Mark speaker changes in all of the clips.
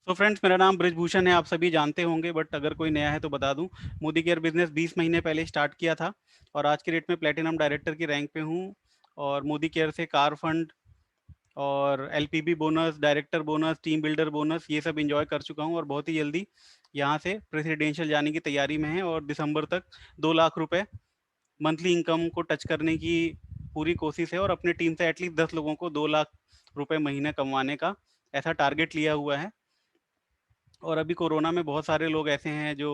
Speaker 1: तो फ्रेंड्स, मेरा नाम ब्रिजभूषण है, आप सभी जानते होंगे, बट अगर कोई नया है तो बता दूं। मोदी केयर बिजनेस 20 महीने पहले स्टार्ट किया था और आज के डेट में प्लेटिनम डायरेक्टर की रैंक पे हूं। और मोदी केयर से कार फंड और LPB bonus, director bonus, team builder bonus, ये सब इंजॉय कर चुका हूं और बहुत ही जल्दी यहाँ से प्रेसिडेंशियल जाने की तैयारी में है और दिसंबर तक 2 लाख रुपए मंथली इनकम को टच करने की पूरी कोशिश है और अपने टीम से एटलीस्ट 10 लोगों को 2 लाख रुपए महीने कमवाने का ऐसा टारगेट लिया हुआ है। और अभी कोरोना में बहुत सारे लोग ऐसे हैं जो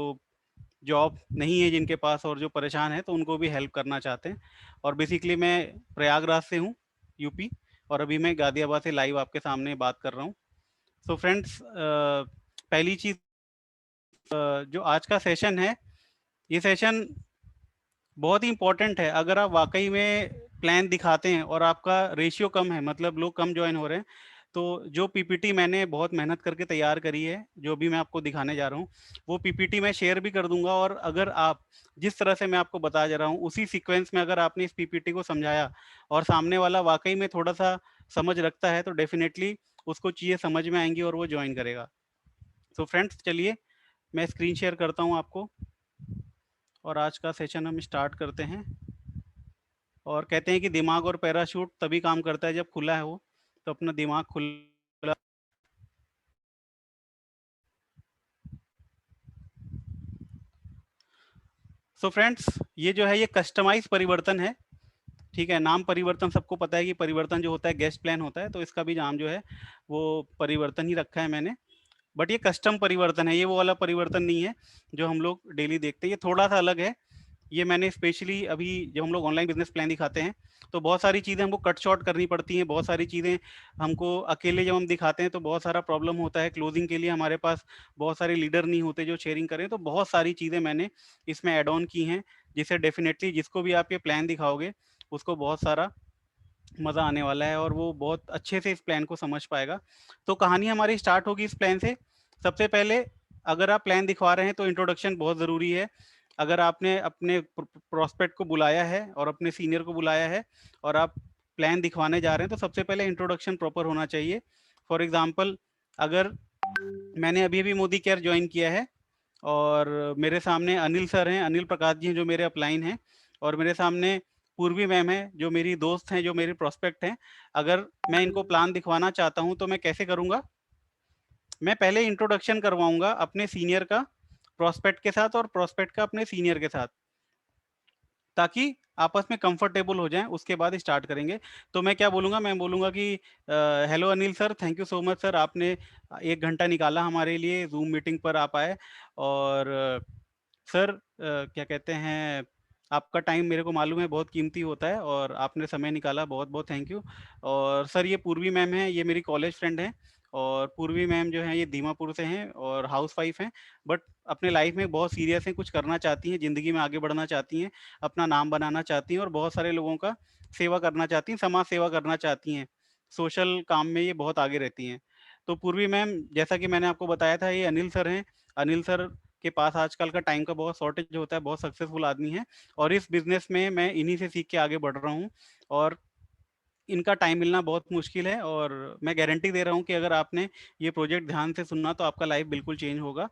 Speaker 1: जॉब नहीं है जिनके पास और जो परेशान है, तो उनको भी हेल्प करना चाहते हैं। और बेसिकली मैं प्रयागराज से हूँ, यूपी। और अभी मैं गाजियाबाद से लाइव आपके सामने बात कर रहा हूँ। सो फ्रेंड्स, पहली चीज़, जो आज का सेशन है, ये सेशन बहुत ही इंपॉर्टेंट है। अगर आप वाकई में प्लान दिखाते हैं और आपका रेशियो कम है, मतलब लोग कम ज्वाइन हो रहे हैं, तो जो पीपीटी मैंने बहुत मेहनत करके तैयार करी है, जो भी मैं आपको दिखाने जा रहा हूँ, वो पीपीटी मैं शेयर भी कर दूंगा। और अगर आप जिस तरह से मैं आपको बता जा रहा हूँ उसी सीक्वेंस में अगर आपने इस पीपीटी को समझाया और सामने वाला वाकई में थोड़ा सा समझ रखता है, तो डेफिनेटली उसको चीज़ें समझ में आएंगी और वो ज्वाइन करेगा। सो फ्रेंड्स, चलिए मैं स्क्रीन शेयर करता हूँ आपको और आज का सेशन हम स्टार्ट करते हैं। और कहते हैं कि दिमाग और पैराशूट तभी काम करता है जब खुला है वो, तो अपना दिमाग खुला। सो फ्रेंड्स, ये जो है ये कस्टमाइज परिवर्तन है। ठीक है, नाम परिवर्तन सबको पता है कि परिवर्तन जो होता है गेस्ट प्लान होता है, तो इसका भी नाम जो है वो परिवर्तन ही रखा है मैंने। बट ये कस्टम परिवर्तन है, ये वो वाला परिवर्तन नहीं है जो हम लोग डेली देखते हैं, ये थोड़ा सा अलग है। ये मैंने स्पेशली अभी जब हम लोग ऑनलाइन बिजनेस प्लान दिखाते हैं, तो बहुत सारी चीज़ें हमको कट शॉर्ट करनी पड़ती हैं, बहुत सारी चीज़ें हमको अकेले जब हम दिखाते हैं तो बहुत सारा प्रॉब्लम होता है। क्लोजिंग के लिए हमारे पास बहुत सारे लीडर नहीं होते जो शेयरिंग करें, तो बहुत सारी चीज़ें मैंने इसमें ऐड ऑन की हैं, जिससे डेफिनेटली जिसको भी आप ये प्लान दिखाओगे उसको बहुत सारा मज़ा आने वाला है और वो बहुत अच्छे से इस प्लान को समझ पाएगा। तो कहानी हमारी स्टार्ट होगी इस प्लान से। सबसे पहले, अगर आप प्लान दिखवा रहे हैं तो इंट्रोडक्शन बहुत ज़रूरी है। अगर आपने अपने प्रोस्पेक्ट को बुलाया है और अपने सीनियर को बुलाया है और आप प्लान दिखवाने जा रहे हैं, तो सबसे पहले इंट्रोडक्शन प्रॉपर होना चाहिए। फॉर एग्जाम्पल, अगर मैंने अभी अभी मोदी केयर ज्वाइन किया है और मेरे सामने अनिल सर हैं, अनिल प्रकाश जी हैं जो मेरे अपलाइन हैं, और मेरे सामने पूर्वी मैम है जो मेरी दोस्त हैं, जो मेरी प्रोस्पेक्ट हैं। अगर मैं इनको प्लान दिखवाना चाहता हूं तो मैं कैसे करूंगा? मैं पहले इंट्रोडक्शन करवाऊंगा अपने सीनियर का प्रोस्पेक्ट के साथ और प्रोस्पेक्ट का अपने सीनियर के साथ, ताकि आपस में कंफर्टेबल हो जाएं, उसके बाद स्टार्ट करेंगे। तो मैं क्या बोलूँगा? मैं बोलूँगा कि hello Anil sir, thank you so much sir, आपने 1 घंटा निकाला हमारे लिए, जूम मीटिंग पर आप आए। और सर, क्या कहते हैं, आपका टाइम मेरे को मालूम है बहुत कीमती होता है और आपने समय निकाला, बहुत बहुत थैंक यू। और सर, ये पूर्वी मैम है, ये मेरी कॉलेज फ्रेंड है। और पूर्वी मैम जो है ये दीमापुर से हैं और हाउस वाइफ हैं, बट अपने लाइफ में बहुत सीरियस हैं, कुछ करना चाहती हैं, ज़िंदगी में आगे बढ़ना चाहती हैं, अपना नाम बनाना चाहती हैं और बहुत सारे लोगों का सेवा करना चाहती हैं, समाज सेवा करना चाहती हैं। सोशल काम में ये बहुत आगे रहती हैं। तो पूर्वी मैम, जैसा कि मैंने आपको बताया था, ये अनिल सर हैं। अनिल सर के पास आजकल का टाइम का बहुत शॉर्टेज होता है, बहुत सक्सेसफुल आदमी है और इस बिजनेस में मैं इन्हीं से सीख के आगे बढ़ रहा हूँ। और इनका टाइम मिलना बहुत मुश्किल है और मैं गारंटी दे रहा हूँ कि अगर आपने ये प्रोजेक्ट ध्यान से सुनना तो आपका लाइफ बिल्कुल चेंज होगा,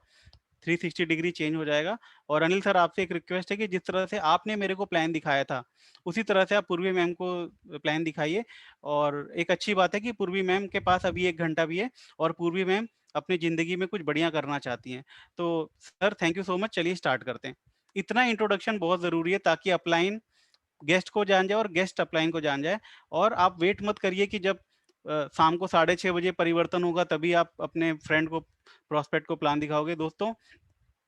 Speaker 1: 360 डिग्री चेंज हो जाएगा। और अनिल सर, आपसे एक रिक्वेस्ट है कि जिस तरह से आपने मेरे को प्लान दिखाया था, उसी तरह से आप पूर्वी मैम को प्लान दिखाइए। और एक अच्छी बात है कि पूर्वी मैम के पास अभी 1 घंटा भी है और पूर्वी मैम अपनी ज़िंदगी में कुछ बढ़िया करना चाहती हैं। तो sir, thank you so much, चलिए स्टार्ट करते हैं। इतना इंट्रोडक्शन बहुत ज़रूरी है ताकि अपलाइन गेस्ट को जान जाए और गेस्ट अपलाइन को जान जाए। और आप वेट मत करिए कि जब शाम को 6:30 बजे परिवर्तन होगा तभी आप अपने फ्रेंड को, प्रोस्पेक्ट को प्लान दिखाओगे। दोस्तों,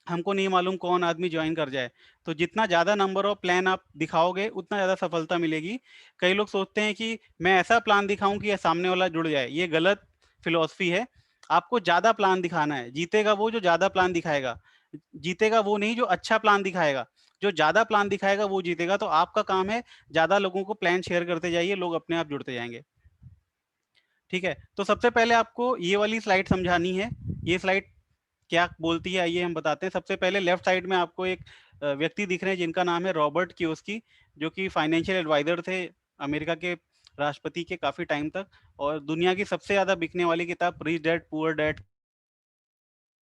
Speaker 1: हमको नहीं मालूम कौन आदमी ज्वाइन कर जाए, तो जितना ज़्यादा नंबर ऑफ प्लान आप दिखाओगे उतना ज़्यादा सफलता मिलेगी। कई लोग सोचते हैं कि मैं ऐसा प्लान दिखाऊं कि सामने वाला जुड़ जाए, ये गलत फिलॉसफी है। आपको ज़्यादा प्लान दिखाना है, जीतेगा वो जो ज़्यादा प्लान दिखाएगा, जीतेगा वो नहीं जो अच्छा प्लान दिखाएगा। जो ज़्यादा प्लान दिखाएगा वो जीतेगा। तो आपका काम है ज़्यादा लोगों को प्लान शेयर करते जाइए, लोग अपने आप जुड़ते जाएंगे। ठीक है, तो सबसे पहले आपको ये वाली स्लाइड समझानी है। ये स्लाइड क्या बोलती है आइए हम बताते हैं। सबसे पहले लेफ्ट साइड में आपको एक व्यक्ति दिख रहे हैं जिनका नाम है रॉबर्ट कियोस्की, जो कि फाइनेंशियल एडवाइजर थे अमेरिका के राष्ट्रपति के काफी टाइम तक। और दुनिया की सबसे ज्यादा बिकने वाली किताब रिच डैड पुअर डैड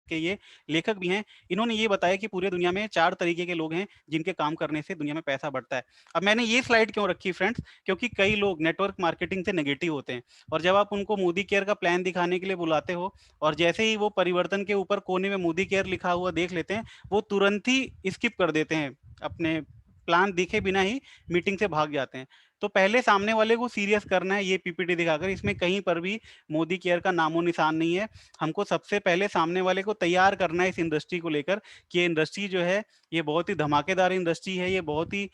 Speaker 1: के ये लेखक भी हैं, इन्होंने ये बताया कि पूरे दुनिया में 4 तरीके के लोग हैं जिनके काम करने से दुनिया में पैसा बढ़ता है। अब मैंने ये स्लाइड क्यों रखी फ्रेंड्स, क्योंकि कई लोग नेटवर्क मार्केटिंग से नेगेटिव होते हैं और जब आप उनको मोदी केयर का प्लान दिखाने के लिए बुलाते हो और जैसे ही वो परिवर्तन के ऊपर कोने में मोदी केयर लिखा हुआ देख लेते हैं, वो तुरंत ही स्किप कर देते हैं, अपने प्लान दिखे बिना ही मीटिंग से भाग जाते हैं। तो पहले सामने वाले को सीरियस करना है ये पीपीटी दिखाकर, इसमें कहीं पर भी मोदी केयर का नामो निशान नहीं है। हमको सबसे पहले सामने वाले को तैयार करना है इस इंडस्ट्री को लेकर कि ये इंडस्ट्री जो है ये बहुत ही धमाकेदार इंडस्ट्री है, ये बहुत ही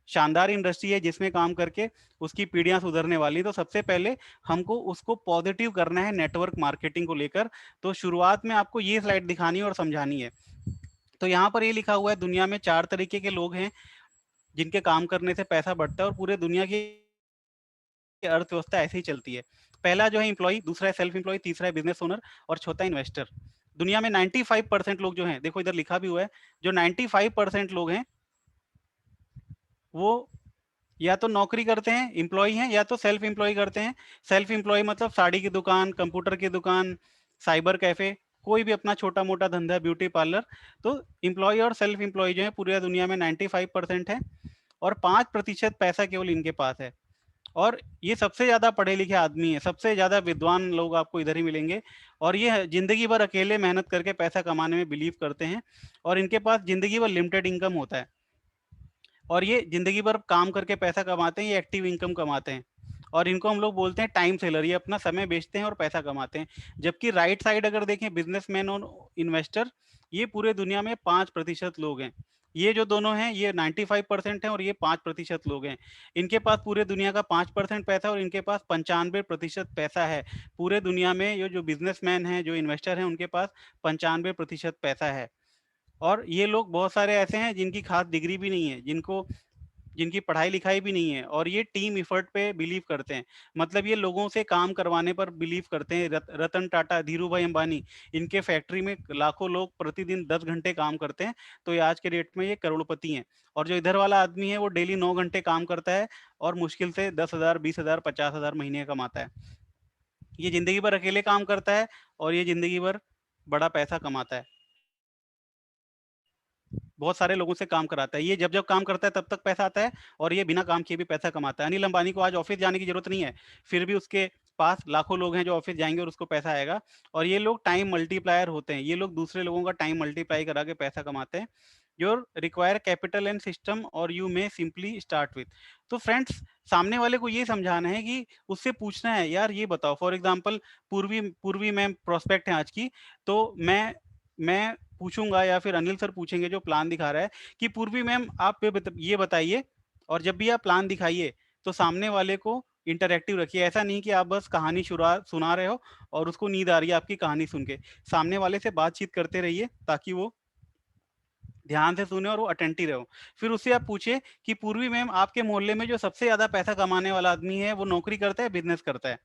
Speaker 1: शानदार इंडस्ट्री है जिसमें काम करके उसकी पीढ़ियां सुधरने वाली। तो सबसे पहले हमको उसको पॉजिटिव करना है नेटवर्क मार्केटिंग को लेकर। तो शुरुआत में आपको ये स्लाइड दिखानी है और समझानी है। तो यहाँ पर ये लिखा हुआ है दुनिया में 4 तरीके के लोग हैं जिनके काम करने से पैसा बढ़ता है और पूरे दुनिया की अर्थव्यवस्था ऐसे ही चलती है। पहला जो है एम्प्लॉय, दूसरा है सेल्फ एम्प्लॉय, तीसरा है बिजनेस ओनर और चौथा इन्वेस्टर। दुनिया में 95% लोग जो हैं, देखो इधर लिखा भी हुआ है, जो 95% लोग हैं वो या तो नौकरी करते हैं, एम्प्लॉय हैं, या तो सेल्फ एम्प्लॉय करते हैं। सेल्फ एम्प्लॉय मतलब साड़ी की दुकान, कंप्यूटर की दुकान, साइबर कैफे, कोई भी अपना छोटा मोटा धंधा, ब्यूटी पार्लर। तो एम्प्लॉय और सेल्फ एम्प्लॉय जो है पूरी दुनिया में 95% है और 5% पैसा केवल इनके पास है। और ये सबसे ज्यादा पढ़े लिखे आदमी है, सबसे ज्यादा विद्वान लोग आपको इधर ही मिलेंगे और ये जिंदगी भर अकेले मेहनत करके पैसा कमाने में बिलीव करते हैं और इनके पास जिंदगी भर लिमिटेड इनकम होता है और ये जिंदगी भर काम करके पैसा कमाते हैं, ये एक्टिव इनकम कमाते हैं और इनको हम लोग बोलते हैं टाइम सेलर। ये अपना समय बेचते हैं और पैसा कमाते हैं। जबकि राइट साइड अगर देखें बिजनेसमैन और इन्वेस्टर, ये पूरे दुनिया में 5% लोग हैं। ये जो दोनों हैं ये 95% हैं और ये 5% लोग हैं। इनके पास पूरे दुनिया का 5% पैसा और इनके पास 95% पैसा है। पूरे दुनिया में ये जो बिजनेसमैन हैं, जो इन्वेस्टर हैं, उनके पास 95% पैसा है। और ये लोग बहुत सारे ऐसे हैं जिनकी खास डिग्री भी नहीं है, जिनकी पढ़ाई लिखाई भी नहीं है और ये टीम इफर्ट पे बिलीव करते हैं। मतलब ये लोगों से काम करवाने पर बिलीव करते हैं। रतन टाटा, धीरू भाई अंबानी, इनके फैक्ट्री में लाखों लोग प्रतिदिन 10 घंटे काम करते हैं, तो ये आज के डेट में ये करोड़पति हैं। और जो इधर वाला आदमी है वो डेली 9 घंटे काम करता है और मुश्किल से 10,000, 20,000, 50,000 महीने कमाता है। ये जिंदगी भर अकेले काम करता है और ये जिंदगी भर बड़ा पैसा कमाता है, बहुत सारे लोगों से काम कराता है। ये जब जब काम करता है तब तक पैसा आता है और ये बिना काम किए भी पैसा कमाता है। अनिल अंबानी को आज ऑफिस जाने की जरूरत नहीं है, फिर भी उसके पास लाखों लोग हैं जो ऑफिस जाएंगे और उसको पैसा आएगा। और ये लोग टाइम मल्टीप्लायर होते हैं, ये लोग दूसरे लोगों का टाइम मल्टीप्लाई करा के पैसा कमाते हैं। Your require capital and system or you may simply start with. तो फ्रेंड्स, सामने वाले को ये समझाना है कि उससे पूछना है, यार ये बताओ, फॉर एग्जाम्पल पूर्वी पूर्वी मैम प्रोस्पेक्ट है आज की, तो मैं पूछूंगा या फिर अनिल सर पूछेंगे जो प्लान दिखा रहा है कि पूर्वी मैम आप ये बताइए, और जब भी आप प्लान दिखाइए तो सामने वाले को इंटरेक्टिव रखिए। ऐसा नहीं कि आप बस कहानी सुना रहे हो और उसको नींद आ रही है आपकी कहानी सुन के। सामने वाले से बातचीत करते रहिए ताकि वो ध्यान से सुने और वो अटेंटिव रहो। फिर उससे आप पूछे कि पूर्वी मैम आपके मोहल्ले में जो सबसे ज्यादा पैसा कमाने वाला आदमी है वो नौकरी करता है, बिजनेस करता है?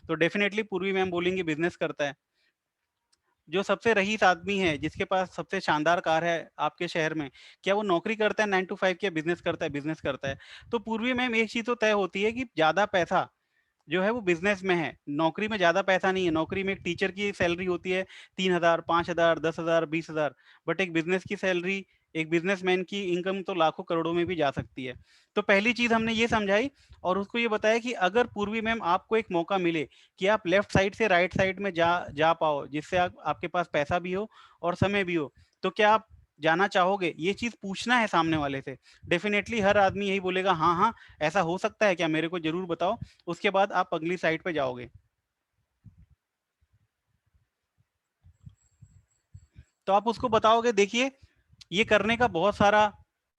Speaker 1: तो डेफिनेटली पूर्वी मैम बोलेंगे बिजनेस करता है। जो सबसे रईस आदमी है, जिसके पास सबसे शानदार कार है आपके शहर में, क्या वो नौकरी करता है 9 to 5 या बिजनेस करता है? बिजनेस करता है। तो पूर्वी में एक चीज तो तय होती है कि ज्यादा पैसा जो है वो बिजनेस में है, नौकरी में ज्यादा पैसा नहीं है। नौकरी में एक टीचर की सैलरी होती है 3,000, 5,000, 10,000, 20,000, बट एक बिजनेस की सैलरी, एक बिजनेसमैन की इनकम तो लाखों करोड़ों में भी जा सकती है। तो पहली चीज हमने ये समझाई और उसको ये बताया कि अगर पूर्वी मैम आपको एक मौका मिले कि आप लेफ्ट साइड से राइट साइड में जा जा पाओ, जिससे आपके पास पैसा भी हो और समय भी हो, तो क्या आप जाना चाहोगे? ये चीज पूछना है सामने वाले से। डेफिनेटली हर आदमी यही बोलेगा, हाँ हाँ ऐसा हो सकता है क्या, मेरे को जरूर बताओ। उसके बाद आप अगली साइड पे जाओगे। तो आप उसको बताओगे, देखिए ये करने का बहुत सारा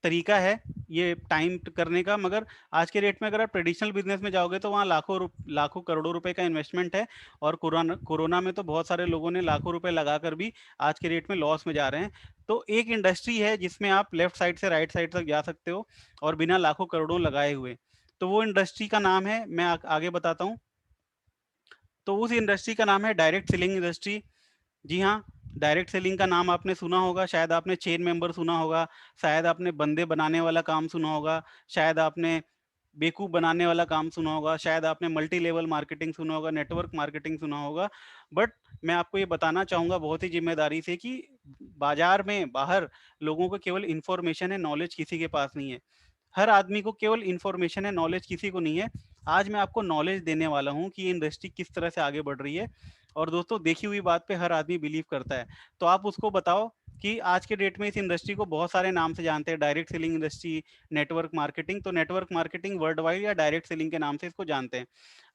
Speaker 1: तरीका है, ये टाइम करने का, मगर आज के रेट में अगर आप ट्रेडिशनल बिजनेस में जाओगे तो वहाँ लाखों करोड़ों रुपए का इन्वेस्टमेंट है। और कोरोना कोरोना में तो बहुत सारे लोगों ने लाखों रुपए लगाकर भी आज के रेट में लॉस में जा रहे हैं। तो एक इंडस्ट्री है जिसमें आप लेफ्ट साइड से राइट साइड तक जा सकते हो और बिना लाखों करोड़ों लगाए हुए। तो वो इंडस्ट्री का नाम है, मैं आगे बताता हूँ। तो उस इंडस्ट्री का नाम है डायरेक्ट सेलिंग इंडस्ट्री। जी हाँ, डायरेक्ट सेलिंग का नाम आपने सुना होगा, शायद आपने चेन मेंबर सुना होगा, शायद आपने बंदे बनाने वाला काम सुना होगा, शायद आपने बेवकूफ बनाने वाला काम सुना होगा, शायद आपने मल्टी लेवल मार्केटिंग सुना होगा, नेटवर्क मार्केटिंग सुना होगा। बट मैं आपको ये बताना चाहूंगा बहुत ही जिम्मेदारी से कि बाजार में बाहर लोगों को केवल इंफॉर्मेशन है, नॉलेज किसी के पास नहीं है। हर आदमी को केवल इंफॉर्मेशन है, नॉलेज किसी को नहीं है। आज मैं आपको नॉलेज देने वाला हूँ कि ये इंडस्ट्री किस तरह से आगे बढ़ रही है। और दोस्तों, देखी हुई बात पे हर आदमी बिलीव करता है। तो आप उसको बताओ कि आज के डेट में इस इंडस्ट्री को बहुत सारे नाम से जानते हैं, direct selling industry, network marketing. तो नेटवर्क मार्केटिंग वर्ल्ड वाइड या डायरेक्ट सेलिंग के नाम से इसको जानते हैं।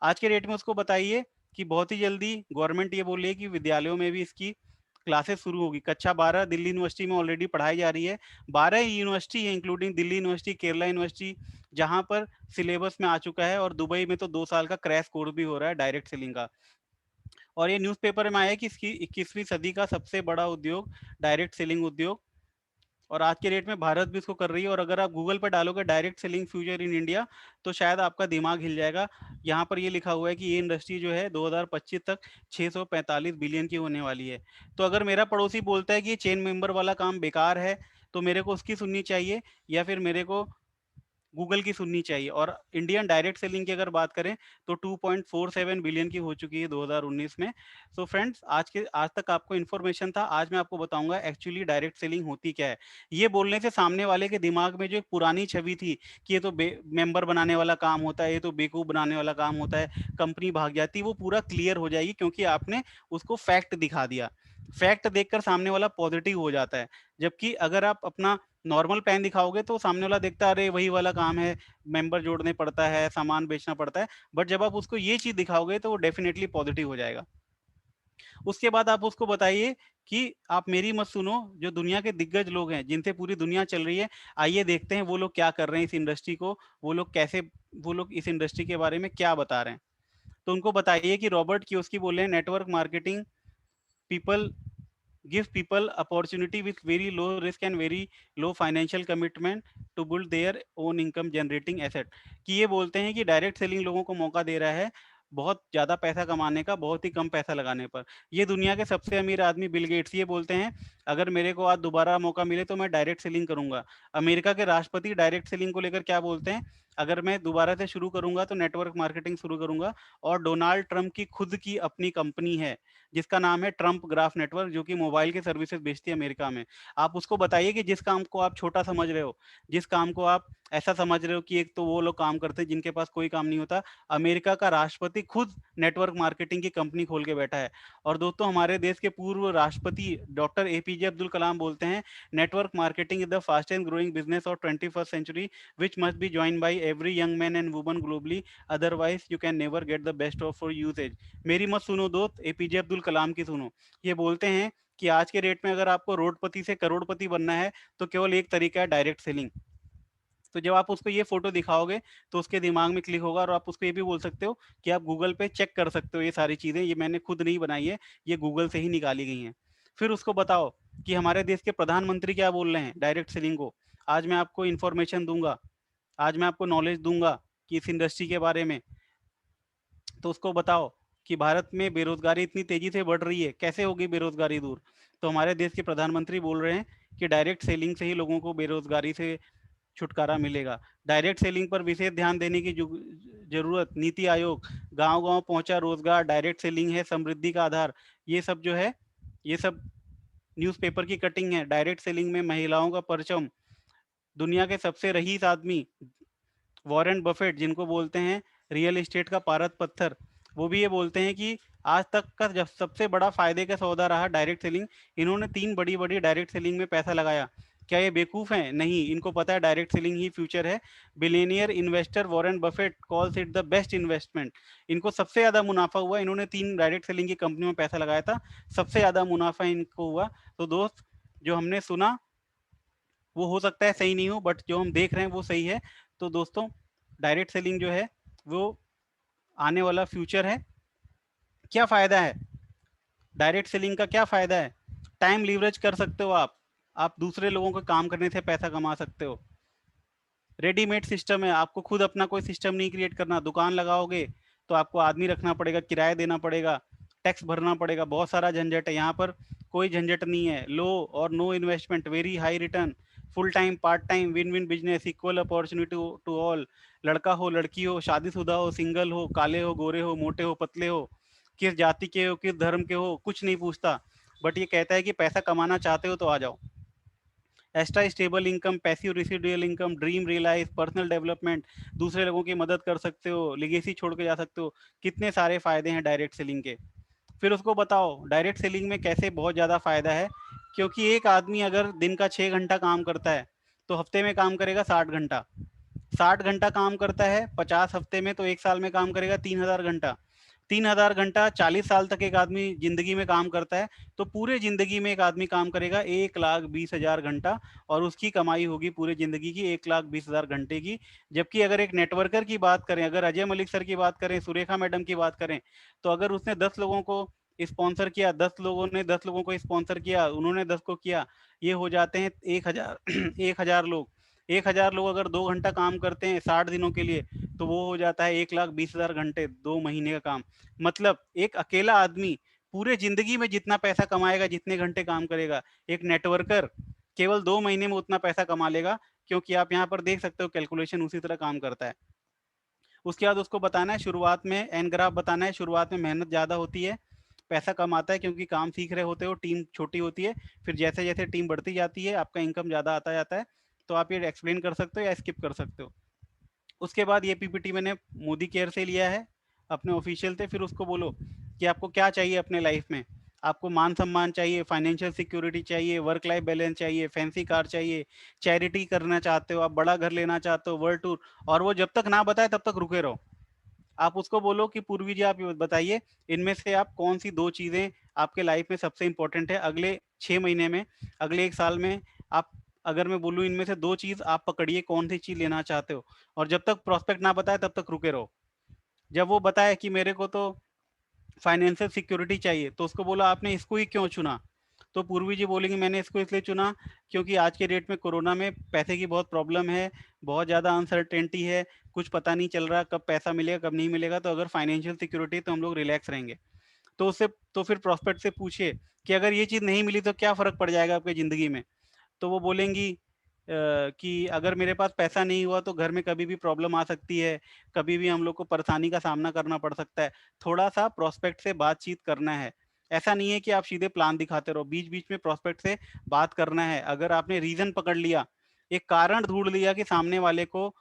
Speaker 1: आज के डेट में उसको बताइए कि बहुत ही जल्दी गवर्नमेंट ये बोल रही है कि विद्यालयों में भी इसकी क्लासेस शुरू होगी। कक्षा 12 दिल्ली यूनिवर्सिटी में ऑलरेडी पढ़ाई जा रही है। 12 यूनिवर्सिटी है including Delhi university, Kerala university, जहां पर सिलेबस में आ चुका है। और दुबई में तो 2 साल का क्रैश कोर्स भी हो रहा है डायरेक्ट सेलिंग का। और ये न्यूज़पेपर में आया है कि इसकी 21वीं सदी का सबसे बड़ा उद्योग डायरेक्ट सेलिंग उद्योग। और आज के डेट में भारत भी इसको कर रही है। और अगर आप गूगल पर डालोगे direct selling future in India, तो शायद आपका दिमाग हिल जाएगा। यहाँ पर ये लिखा हुआ है कि ये इंडस्ट्री जो है 2025 तक 645 बिलियन की होने वाली है। तो अगर मेरा पड़ोसी बोलता है कि ये चेन मेंबर वाला काम बेकार है, तो मेरे को उसकी सुननी चाहिए या फिर मेरे को गूगल की सुननी चाहिए। और इंडियन डायरेक्ट सेलिंग की अगर बात करें तो 2.47 बिलियन की हो चुकी है 2019 में। सो फ्रेंड्स, आज तक आपको इन्फॉर्मेशन था, आज मैं आपको बताऊंगा एक्चुअली डायरेक्ट सेलिंग होती क्या है। ये बोलने से सामने वाले के दिमाग में जो एक पुरानी छवि थी कि ये तो मेंबर बनाने वाला काम होता है, ये तो बेवकूफ बनाने वाला काम होता है, कंपनी भाग जाती है, वो पूरा क्लियर हो जाएगी, क्योंकि आपने उसको फैक्ट दिखा दिया। फैक्ट देखकर सामने वाला पॉजिटिव हो जाता है। जबकि अगर आप अपना नॉर्मल प्लान दिखाओगे तो सामने वाला देखता है अरे वही वाला काम है, मेंबर जोड़ने पड़ता है, सामान बेचना पड़ता है। बट जब आप उसको ये चीज दिखाओगे तो वो डेफिनेटली पॉजिटिव हो जाएगा। उसके बाद आप उसको बताइए कि आप मेरी मत सुनो, जो दुनिया के दिग्गज लोग हैं जिनसे पूरी दुनिया चल रही है, आइए देखते हैं वो लोग क्या कर रहे हैं इस इंडस्ट्री को, वो लोग इस इंडस्ट्री के बारे में क्या बता रहे हैं। तो उनको बताइए कि रॉबर्ट कियोस्की बोले हैं, network marketing people give people opportunity with very low risk and very low financial commitment to build their own income generating asset। कि ये बोलते हैं कि डायरेक्ट सेलिंग लोगों को मौका दे रहा है बहुत ज्यादा पैसा कमाने का, बहुत ही कम पैसा लगाने पर। ये दुनिया के सबसे अमीर आदमी बिल गेट्स ये बोलते हैं अगर मेरे को आज दोबारा मौका मिले तो मैं डायरेक्ट सेलिंग करूंगा। अमेरिका के राष्ट्रपति डायरेक्ट सेलिंग को लेकर क्या बोलते हैं, अगर मैं दोबारा से शुरू करूंगा तो नेटवर्क मार्केटिंग शुरू करूंगा। और डोनाल्ड ट्रंप की खुद की अपनी कंपनी है जिसका नाम है ट्रंप ग्राफ नेटवर्क, जो कि मोबाइल के सर्विसेज बेचती है अमेरिका में। आप उसको बताइए कि जिस काम को आप छोटा समझ रहे हो, जिस काम को आप ऐसा समझ रहे हो कि एक तो वो लोग काम करते हैं जिनके पास कोई काम नहीं होता, अमेरिका का राष्ट्रपति खुद नेटवर्क मार्केटिंग की कंपनी खोल के बैठा है। और दोस्तों, हमारे देश के पूर्व राष्ट्रपति डॉक्टर एपीजे अब्दुल कलाम बोलते हैं network marketing is the fastest growing business of 21st century which must be join by every young man and woman globally, otherwise you can never get the best of for usage. मेरी मत सुनो दोस्त, APJ Abdul Kalam की सुनो। ये बोलते हैं कि आज के डेट में अगर आपको रोडपति से करोड़पति बनना है तो केवल एक तरीका है, डायरेक्ट सेलिंग। तो जब आप उसको ये फोटो दिखाओगे तो उसके दिमाग में क्लिक होगा। और आप उसको ये भी बोल सकते हो कि आप गूगल पे चेक कर सकते हो, ये सारी चीजें ये मैंने खुद नहीं बनाई है, ये गूगल से ही निकाली गई हैं। फिर उसको बताओ कि हमारे देश के प्रधानमंत्री क्या बोल रहे हैं डायरेक्ट सेलिंग को। आज मैं आपको इन्फॉर्मेशन दूंगा, आज मैं आपको नॉलेज दूंगा कि इस इंडस्ट्री के बारे में। तो उसको बताओ कि भारत में बेरोजगारी इतनी तेजी से बढ़ रही है, कैसे होगी बेरोजगारी दूर। तो हमारे देश के प्रधानमंत्री बोल रहे हैं कि डायरेक्ट सेलिंग से ही लोगों को बेरोजगारी से छुटकारा मिलेगा। डायरेक्ट सेलिंग पर विशेष ध्यान देने की जरूरत, नीति आयोग, गांव गांव पहुंचा रोजगार, डायरेक्ट सेलिंग है समृद्धि का आधार। ये सब जो है, ये सब न्यूज़पेपर की कटिंग है। डायरेक्ट सेलिंग में महिलाओं का परचम, दुनिया के सबसे रईस आदमी वॉरेन बफेट, जिनको बोलते हैं रियल एस्टेट का पारद पत्थर, वो भी ये बोलते हैं कि आज तक का जब सबसे बड़ा फायदे का सौदा रहा डायरेक्ट सेलिंग। इन्होंने 3 बड़ी बड़ी डायरेक्ट सेलिंग में पैसा लगाया। क्या ये बेवकूफ हैं? नहीं, इनको पता है डायरेक्ट सेलिंग ही फ्यूचर है। Billionaire investor Warren Buffett calls it the best investment. इनको सबसे ज्यादा मुनाफा हुआ, इन्होंने 3 डायरेक्ट सेलिंग की कंपनी में पैसा लगाया था, सबसे ज्यादा मुनाफा इनको हुआ। तो दोस्त, जो हमने सुना वो हो सकता है सही नहीं हो, बट जो हम देख रहे हैं वो सही है। तो दोस्तों, डायरेक्ट सेलिंग जो है वो आने वाला फ्यूचर है। क्या फायदा है डायरेक्ट सेलिंग का? क्या फायदा है? टाइम लीवरेज कर सकते हो आप दूसरे लोगों को काम करने से पैसा कमा सकते हो। रेडीमेड सिस्टम है, आपको खुद अपना कोई सिस्टम नहीं क्रिएट करना। दुकान लगाओगे तो आपको आदमी रखना पड़ेगा, किराया देना पड़ेगा, टैक्स भरना पड़ेगा, बहुत सारा झंझट है। यहाँ पर कोई झंझट नहीं है। लो और no investment, very high return, full time, part time, win win business, equal opportunity to all. लड़का हो, लड़की हो, शादीशुदा हो, सिंगल हो, काले हो, गोरे हो, मोटे हो, पतले हो, किस जाति के हो, किस धर्म के हो, कुछ नहीं पूछता। बट ये कहता है कि पैसा कमाना चाहते हो तो आ जाओ। Extra stable income, passive residual income, dream realise, personal development, दूसरे लोगों की मदद कर सकते हो, लिगेसी छोड़ के जा सकते हो। कितने सारे फायदे हैं डायरेक्ट सेलिंग के। फिर उसको बताओ डायरेक्ट सेलिंग में कैसे बहुत ज़्यादा फायदा है। क्योंकि एक आदमी अगर दिन का 6 घंटा काम करता है तो हफ्ते में काम करेगा 60 घंटा। 60 घंटा काम करता है 50 हफ्ते में, तो एक साल में काम करेगा 3,000 घंटा। 3,000 घंटा 40 साल तक एक आदमी जिंदगी में काम करता है, तो पूरे जिंदगी में एक आदमी काम करेगा 1,20,000 घंटा, और उसकी कमाई होगी पूरे जिंदगी की 1,20,000 घंटे की। जबकि अगर एक नेटवर्कर की बात करें, अगर अजय मलिक सर की बात करें, सुरेखा मैडम की बात करें, तो अगर उसने 10 लोगों को स्पॉन्सर किया, 10 लोगों ने 10 लोगों को स्पॉन्सर किया, उन्होंने 10 को किया, ये हो जाते हैं 1,000 1,000 लोग। 1,000 लोग अगर 2 घंटा काम करते हैं 60 दिनों के लिए, तो वो हो जाता है 1,20,000 घंटे 2 महीने का काम। मतलब एक अकेला आदमी पूरे जिंदगी में जितना पैसा कमाएगा, जितने घंटे काम करेगा, एक नेटवर्कर केवल 2 महीने में उतना पैसा कमा लेगा। क्योंकि आप यहाँ पर देख सकते हो कैलकुलेशन उसी तरह काम करता है। उसके बाद उसको बताना है शुरुआत में एन ग्राफ बताना है, शुरुआत में मेहनत ज़्यादा होती है, पैसा कम आता है क्योंकि काम सीख रहे होते हो, टीम छोटी होती है। फिर जैसे जैसे टीम बढ़ती जाती है आपका इनकम ज़्यादा आता जाता है। तो आप ये एक्सप्लेन कर सकते हो या स्किप कर सकते हो। उसके बाद ये पीपीटी मैंने मोदी केयर से लिया है, अपने ऑफिशियल से। फिर उसको बोलो कि आपको क्या चाहिए अपने लाइफ में। आपको मान सम्मान चाहिए, फाइनेंशियल सिक्योरिटी चाहिए, वर्क लाइफ बैलेंस चाहिए, फैंसी कार चाहिए, चैरिटी करना चाहते हो, आप बड़ा घर लेना चाहते हो, वर्ल्ड टूर। और वो जब तक ना बताए तब तक रुके रहो। आप उसको बोलो कि पूर्वी जी आप ये बताइए, इनमें से आप कौन सी 2 चीज़ें आपके लाइफ में सबसे इंपॉर्टेंट है अगले 6 महीने में, अगले एक साल में। आप, अगर मैं बोलूँ इनमें से 2 चीज़ आप पकड़िए, कौन सी चीज़ लेना चाहते हो। और जब तक प्रोस्पेक्ट ना बताए तब तक रुके रहो। जब वो बताए कि मेरे को तो फाइनेंशियल सिक्योरिटी चाहिए, तो उसको बोला आपने इसको ही क्यों चुना। तो पूर्वी जी बोलेंगे मैंने इसको इसलिए चुना क्योंकि आज के डेट में कोरोना में पैसे की बहुत प्रॉब्लम है, बहुत ज़्यादा अनसर्टेनिटी है, कुछ पता नहीं चल रहा कब पैसा मिलेगा कब नहीं मिलेगा। तो अगर फाइनेंशियल सिक्योरिटी तो हम लोग रिलैक्स रहेंगे। तो उससे, तो फिर प्रॉस्पेक्ट से पूछिए कि अगर ये चीज़ नहीं मिली तो क्या फ़र्क पड़ जाएगा आपकी ज़िंदगी में। तो वो बोलेंगी कि अगर मेरे पास पैसा नहीं हुआ तो घर में कभी भी प्रॉब्लम आ सकती है, कभी भी हम लोग को परेशानी का सामना करना पड़ सकता है। थोड़ा-सा प्रॉस्पेक्ट से बातचीत करना है। ऐसा नहीं है कि आप सीधे प्लान दिखाते रहो, बीच-बीच में प्रॉस्पेक्ट से बात करना है। अगर आपने रीज़न पकड़ लिया, एक कारण ढूँढ लिया कि सामने वाले को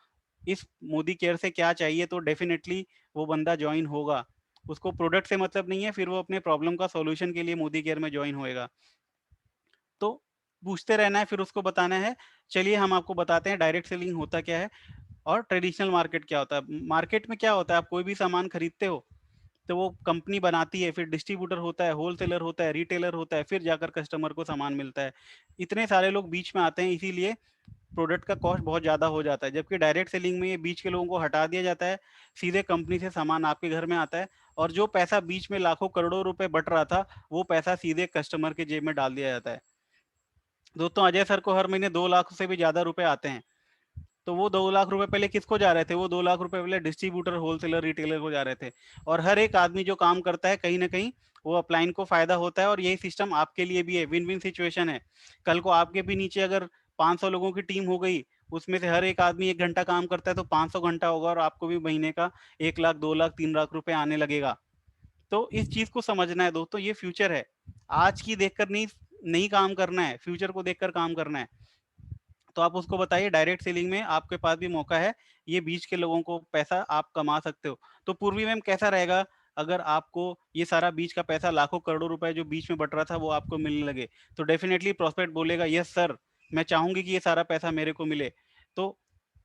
Speaker 1: इस मोदी केयर से क्या चाहिए, तो डेफ़िनेटली वो बंदा जॉइन होगा। उसको प्रोडक्ट से मतलब नहीं है, फिर वो अपने प्रॉब्लम का सॉल्यूशन के लिए मोदी केयर में जॉइन होएगा। तो पूछते रहना है, फिर उसको बताना है। चलिए हम आपको बताते हैं डायरेक्ट सेलिंग होता क्या है और ट्रेडिशनल मार्केट क्या होता है। मार्केट में क्या होता है, आप कोई भी सामान खरीदते हो तो वो कंपनी बनाती है, फिर डिस्ट्रीब्यूटर होता है, होलसेलर होता है, रिटेलर होता है, फिर जाकर कस्टमर को सामान मिलता है। इतने सारे लोग बीच में आते हैं, इसीलिए प्रोडक्ट का कॉस्ट बहुत ज़्यादा हो जाता है। जबकि डायरेक्ट सेलिंग में ये बीच के लोगों को हटा दिया जाता है, सीधे कंपनी से सामान आपके घर में आता है, और जो पैसा बीच में लाखों करोड़ों रुपए बट रहा था, वो पैसा सीधे कस्टमर के जेब में डाल दिया जाता है। दोस्तों अजय सर को हर महीने 2 लाख से भी ज्यादा रुपए आते हैं। तो वो 2 लाख रुपए पहले किसको जा रहे थे, वो 2 लाख रुपए पहले डिस्ट्रीब्यूटर, होलसेलर, रिटेलर को जा रहे थे। और हर एक आदमी जो काम करता है कहीं ना कहीं वो अपलाइन को फायदा होता है, और यही सिस्टम आपके लिए भी है, विन विन सिचुएशन है। कल को आपके भी नीचे अगर 500 लोगों की टीम हो गई, उसमें से हर एक आदमी 1 घंटा काम करता है, तो 500 घंटा होगा और आपको भी महीने का 1 लाख, 2 लाख, 3 लाख रुपए आने लगेगा। तो इस चीज को समझना है दोस्तों, ये फ्यूचर है। आज की देखकर नहीं, नहीं काम करना है, फ्यूचर को देखकर काम करना है। तो आप उसको बताइए डायरेक्ट सेलिंग में आपके पास भी मौका है, ये बीच के लोगों को पैसा आप कमा सकते हो। तो पूर्वी मैम कैसा रहेगा अगर आपको ये सारा बीच का पैसा, लाखों करोड़ों रुपए जो बीच में बट रहा था, वो आपको मिलने लगे। तो डेफिनेटली प्रोस्पेक्ट बोलेगा यस सर, मैं चाहूंगी कि ये सारा पैसा मेरे को मिले। तो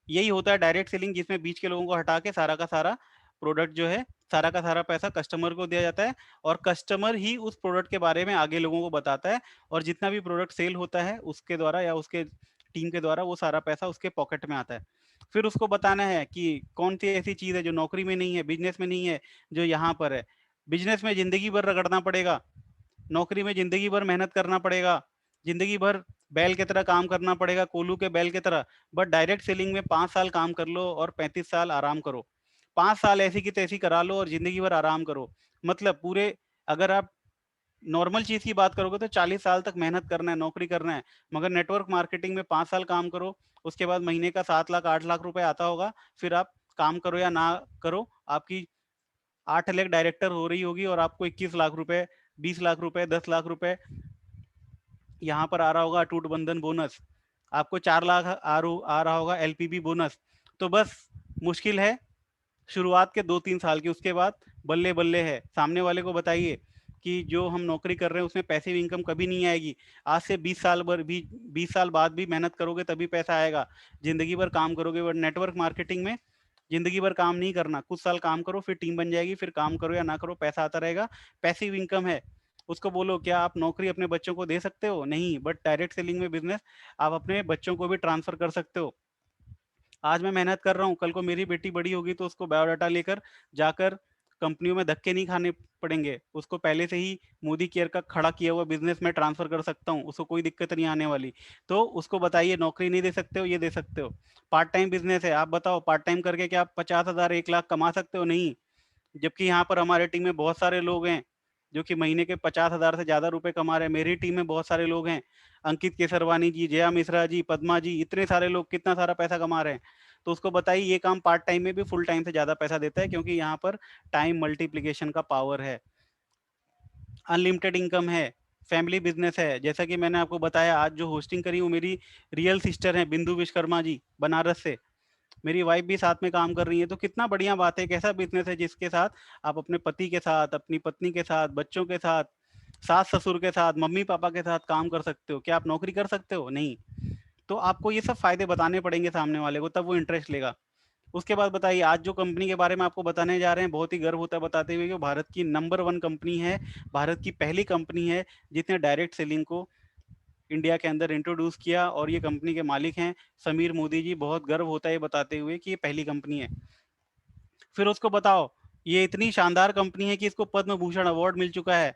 Speaker 1: यही होता है डायरेक्ट सेलिंग, जिसमें बीच के लोगों को हटा के सारा का सारा प्रोडक्ट जो है, सारा का सारा पैसा कस्टमर को दिया जाता है, और कस्टमर ही उस प्रोडक्ट के बारे में आगे लोगों को बताता है। और जितना भी प्रोडक्ट सेल होता है उसके द्वारा या उसके टीम के द्वारा वो सारा पैसा उसके पॉकेट में आता है। फिर उसको बताना है कि कौन सी ऐसी चीज़ है जो नौकरी में नहीं है, बिजनेस में नहीं है, जो यहाँ पर है। बिजनेस में जिंदगी भर रगड़ना पड़ेगा, नौकरी में जिंदगी भर मेहनत करना पड़ेगा, जिंदगी भर बैल की तरह काम करना पड़ेगा, कोल्हू के बैल की तरह। बट डायरेक्ट सेलिंग में 5 साल काम कर लो और 35 साल आराम करो। 5 साल ऐसी की तैसी करा लो और जिंदगी भर आराम करो। मतलब पूरे, अगर आप नॉर्मल चीज की बात करोगे तो 40 साल तक मेहनत करना है, नौकरी करना है। मगर नेटवर्क मार्केटिंग में 5 साल काम करो, उसके बाद महीने का 7 लाख 8 लाख रुपए आता होगा, फिर आप काम करो या ना करो, आपकी 8 लाख डायरेक्टर हो रही होगी और आपको 21 लाख रुपए, 20 लाख रुपए, 10 लाख रुपए यहाँ पर आ रहा होगा अटूट बंधन बोनस, आपको 4 लाख आ रहा होगा एलपीबी बोनस। तो बस मुश्किल है शुरुआत के 2-3 साल की, उसके बाद बल्ले बल्ले है। सामने वाले को बताइए कि जो हम नौकरी कर रहे हैं उसमें पैसिव इनकम कभी नहीं आएगी। आज से 20 साल भर भी, 20 साल बाद भी मेहनत करोगे तभी पैसा आएगा। जिंदगी भर काम करोगे, बट नेटवर्क मार्केटिंग में जिंदगी भर काम नहीं करना, कुछ साल काम करो, फिर टीम बन जाएगी, फिर काम करो या ना करो, पैसा आता रहेगा। पैसिव इनकम है। उसको बोलो क्या आप नौकरी अपने बच्चों को दे सकते हो? नहीं, बट डायरेक्ट सेलिंग में बिजनेस आप अपने बच्चों को भी ट्रांसफर कर सकते हो। आज मैं मेहनत कर रहा हूँ, कल को मेरी बेटी बड़ी होगी तो उसको बायोडाटा लेकर जाकर कंपनियों में धक्के नहीं खाने पड़ेंगे, उसको पहले से ही मोदी केयर का खड़ा किया हुआ बिजनेस में ट्रांसफर कर सकता हूँ, उसको कोई दिक्कत नहीं आने वाली। तो उसको बताइए नौकरी नहीं दे सकते हो, ये दे सकते हो। पार्ट टाइम बिजनेस है, आप बताओ पार्ट टाइम करके क्या आप 50,000 1 लाख कमा सकते हो? नहीं। जबकि यहाँ पर हमारे टीम में बहुत सारे लोग हैं जो कि महीने के 50,000 से ज्यादा रुपए कमा रहे हैं। मेरी टीम में बहुत सारे लोग हैं, अंकित केसरवानी जी, जया मिश्रा जी, पद्मा जी, इतने सारे लोग कितना सारा पैसा कमा रहे हैं। तो उसको बताइए ये काम पार्ट टाइम में भी फुल टाइम से ज्यादा पैसा देता है, क्योंकि यहाँ पर टाइम मल्टीप्लीकेशन का पावर है। अनलिमिटेड इनकम है, फैमिली बिजनेस है। जैसा कि मैंने आपको बताया, आज जो होस्टिंग करी वो मेरी रियल सिस्टर है बिंदु विश्वकर्मा जी, बनारस से। मेरी वाइफ भी साथ में काम कर रही है। तो कितना बढ़िया बात है, कैसा बिजनेस है जिसके साथ आप अपने पति के साथ, अपनी पत्नी के साथ, बच्चों के साथ, सास ससुर के साथ, मम्मी पापा के साथ काम कर सकते हो। क्या आप नौकरी कर सकते हो? नहीं। तो आपको ये सब फायदे बताने पड़ेंगे सामने वाले को, तब वो इंटरेस्ट लेगा। उसके बाद बताइए, आज जो कंपनी के बारे में आपको बताने जा रहे हैं, बहुत ही गर्व होता है बताते हुए कि भारत की नंबर 1 कंपनी है, भारत की पहली कंपनी है जिसने डायरेक्ट सेलिंग को इंडिया के अंदर इंट्रोड्यूस किया, और ये कंपनी के मालिक हैं समीर मोदी जी। बहुत गर्व होता है ये बताते हुए कि ये पहली कंपनी है। फिर उसको बताओ, ये इतनी शानदार कंपनी है कि इसको पद्म भूषण अवार्ड मिल चुका है।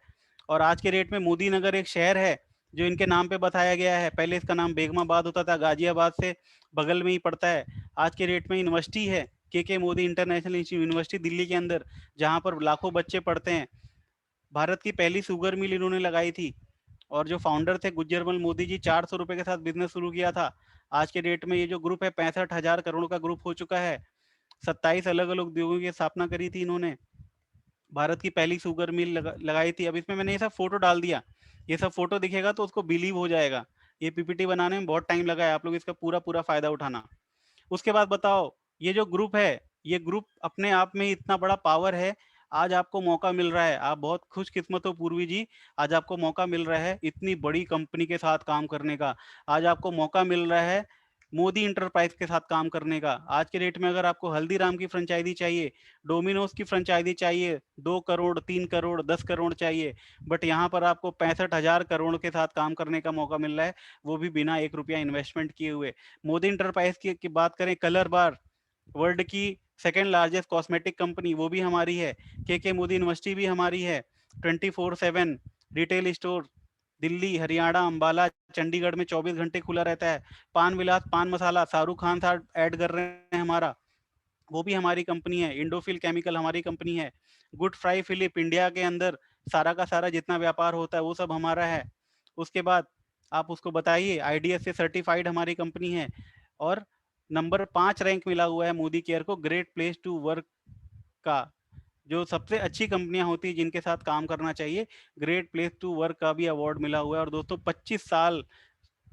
Speaker 1: और आज के डेट में मोदी नगर एक शहर है जो इनके नाम पे बताया गया है। पहले इसका नाम बेगमाबाद होता था, गाजियाबाद से बगल में ही पड़ता है। आज के डेट में यूनिवर्सिटी है, के मोदी इंटरनेशनल यूनिवर्सिटी दिल्ली के अंदर, जहाँ पर लाखों बच्चे पढ़ते हैं। भारत की पहली शुगर मिल इन्होंने लगाई थी। और जो फाउंडर थे गुज्जरमल मोदी जी, 400 रुपए के साथ बिजनेस शुरू किया था। आज के डेट में ये जो ग्रुप है 65,000 करोड़ का ग्रुप हो चुका है। 27 अलग अलग उद्योगों की स्थापना करी थी इन्होंने। भारत की पहली शुगर मिल लगाई थी। अब इसमें मैंने ये सब फोटो डाल दिया, ये सब फोटो दिखेगा तो उसको बिलीव हो जाएगा। ये पीपीटी बनाने में बहुत टाइम लगा है, आप लोग इसका पूरा पूरा फायदा उठाना। उसके बाद बताओ, ये जो ग्रुप है, ये ग्रुप अपने आप में ही इतना बड़ा पावर है। आज आपको मौका मिल रहा है, आप बहुत खुशकिस्मत हो पूर्वी जी। आज आपको मौका मिल रहा है इतनी बड़ी कंपनी के साथ काम करने का। आज आपको मौका मिल रहा है मोदी इंटरप्राइज के साथ काम करने का। आज के डेट में अगर आपको हल्दीराम की फ्रेंचाइजी चाहिए, डोमिनोज की फ्रेंचाइजी चाहिए, 2 करोड़, 3 करोड़, 10 करोड़ चाहिए, बट यहाँ पर आपको 65,000 करोड़ के साथ काम करने का मौका मिल रहा है, वो भी बिना 1 रुपया इन्वेस्टमेंट किए हुए। मोदी इंटरप्राइज की बात करें, कलर बार वर्ल्ड की सेकेंड लार्जेस्ट कॉस्मेटिक कंपनी, वो भी हमारी है। के मोदी यूनिवर्सिटी भी हमारी है। 24/7 रिटेल स्टोर दिल्ली, हरियाणा, अंबाला, चंडीगढ़ में 24 घंटे खुला रहता है। पान विलास पान मसाला, शाहरुख खान साहब ऐड कर रहे हैं हमारा, वो भी हमारी कंपनी है। इंडोफिल केमिकल हमारी कंपनी है। गुड फ्राई फिलिप, इंडिया के अंदर सारा का सारा जितना व्यापार होता है वो सब हमारा है। उसके बाद आप उसको बताइए, आईडीएस से सर्टिफाइड हमारी कंपनी है। और नंबर 5 रैंक मिला हुआ है मोदी केयर को ग्रेट प्लेस टू वर्क का। जो सबसे अच्छी कंपनियां होती है जिनके साथ काम करना चाहिए, ग्रेट प्लेस टू वर्क का भी अवार्ड मिला हुआ है। और दोस्तों 25 साल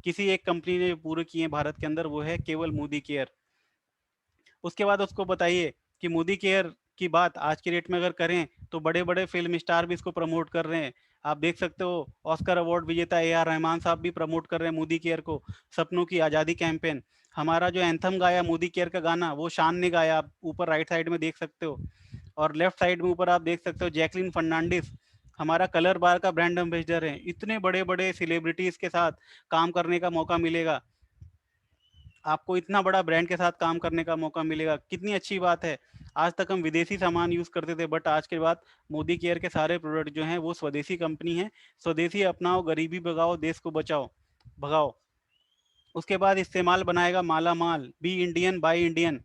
Speaker 1: किसी एक कंपनी ने पूरे किए हैं भारत के अंदर, वो है केवल मोदी केयर। उसके बाद उसको बताइए कि मोदी केयर की बात आज की डेट में अगर करें तो बड़े बड़े फिल्म स्टार भी इसको प्रमोट कर रहे हैं। आप देख सकते हो ऑस्कर अवार्ड विजेता ए आर रहमान साहब भी प्रमोट कर रहे हैं मोदी केयर को। सपनों की आज़ादी कैंपेन, हमारा जो एंथम गाया मोदी केयर का गाना, वो शान ने गाया, आप ऊपर राइट साइड में देख सकते हो। और लेफ्ट साइड में ऊपर आप देख सकते हो जैकलिन फर्नांडिस हमारा कलर बार का ब्रांड एम्बेसडर है। इतने बड़े बड़े सेलिब्रिटीज के साथ काम करने का मौका मिलेगा, आपको इतना बड़ा ब्रांड के साथ काम करने का मौका मिलेगा, कितनी अच्छी बात है। आज तक हम विदेशी सामान यूज करते थे, बट आज के बाद मोदी केयर के सारे प्रोडक्ट जो हैं वो स्वदेशी कंपनी है। स्वदेशी अपनाओ, गरीबी भगाओ, देश को बचाओ, भगाओ। उसके बाद इस्तेमाल बनाएगा माला माल, बी इंडियन बाई इंडियन।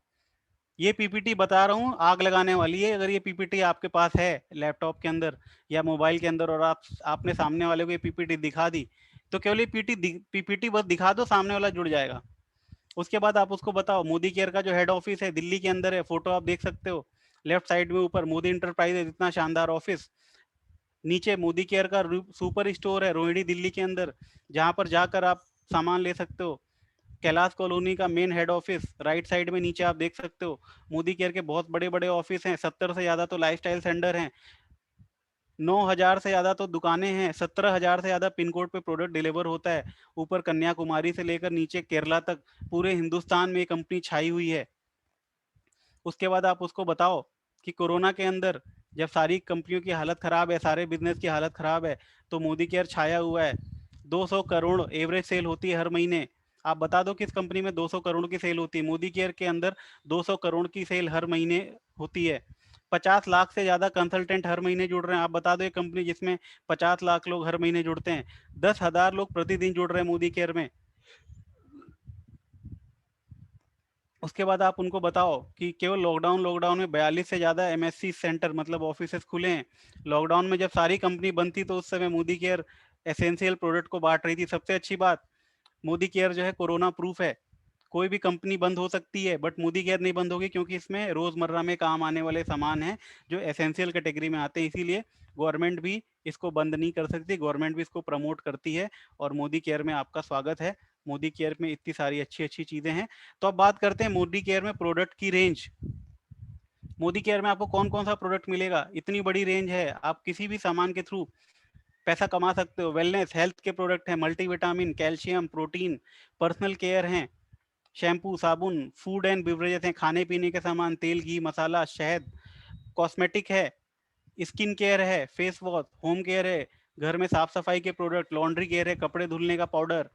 Speaker 1: ये पीपीटी बता रहा हूँ आग लगाने वाली है। अगर ये पीपीटी आपके पास है लैपटॉप के अंदर या मोबाइल के अंदर और आपने सामने वाले को ये पीपीटी दिखा दी, तो केवल ये पीपीटी बस दिखा दो, सामने वाला जुड़ जाएगा। उसके बाद आप उसको बताओ मोदी केयर का जो हेड ऑफिस है दिल्ली के अंदर है, फोटो आप देख सकते हो लेफ्ट साइड में ऊपर मोदी इंटरप्राइजेज, इतना शानदार ऑफिस। नीचे मोदी केयर का सुपर स्टोर है रोहिणी दिल्ली के अंदर, जहां पर जाकर आप सामान ले सकते हो। कैलाश कॉलोनी का main head office right side में नीचे आप देख सकते हो। मोदी केयर के बहुत बड़े बड़े ऑफिस हैं, 70 से ज्यादा तो लाइफस्टाइल सेंटर हैं, 9,000 से ज्यादा तो दुकानें हैं, 17,000 से ज्यादा पिन कोड पे प्रोडक्ट डिलीवर होता है। ऊपर कन्याकुमारी से लेकर नीचे केरला तक पूरे हिंदुस्तान में ये कंपनी छाई हुई है। उसके बाद आप उसको बताओ कि कोरोना के अंदर जब सारी कंपनियों की हालत खराब है, सारे बिजनेस की हालत खराब है, तो मोदी केयर छाया हुआ है। 200 करोड़ एवरेज सेल होती है हर महीने। आप बता दो किस कंपनी में 200 करोड़ की सेल होती है? मोदी केयर के अंदर 200 करोड़ की सेल हर महीने होती है। 50 लाख से ज्यादा कंसल्टेंट हर महीने जुड़ रहे हैं। आप बता दो एक कंपनी जिसमें 50 लाख लोग हर महीने जुड़ते हैं। 10,000 लोग प्रतिदिन जुड़ रहे हैं मोदी केयर में। उसके बाद आप उनको बताओ कि केवल लॉकडाउन लॉकडाउन में 42 से ज्यादा एमएससी सेंटर मतलब ऑफिसेस खुले हैं। लॉकडाउन में जब सारी कंपनी बंद थी तो उस समय मोदी केयर एसेंशियल प्रोडक्ट को बांट रही थी। सबसे अच्छी बात, मोदी केयर जो है कोरोना प्रूफ है। कोई भी कंपनी बंद हो सकती है बट मोदी केयर नहीं बंद होगी, क्योंकि इसमें रोजमर्रा में काम आने वाले सामान हैं जो एसेंशियल कैटेगरी में आते हैं। इसीलिए गवर्नमेंट भी इसको बंद नहीं कर सकती, गवर्नमेंट भी इसको प्रमोट करती है। और मोदी केयर में आपका स्वागत है। मोदी केयर में इतनी सारी अच्छी अच्छी चीजें हैं। तो अब बात करते हैं मोदी केयर में प्रोडक्ट की रेंज। मोदी केयर में आपको कौन कौन सा प्रोडक्ट मिलेगा? इतनी बड़ी रेंज है, आप किसी भी सामान के थ्रू पैसा कमा सकते हो। वेलनेस हेल्थ के प्रोडक्ट है, multivitamin, calcium, protein, personal care हैं, शैम्पू, साबुन, फूड एंड बिवरेजेस हैं, खाने पीने के सामान, तेल, घी, मसाला, शहद, कॉस्मेटिक है, स्किन केयर है, फेस वॉश, होम केयर है, घर में साफ सफाई के प्रोडक्ट, लॉन्ड्री केयर है, कपड़े धुलने का पाउडर,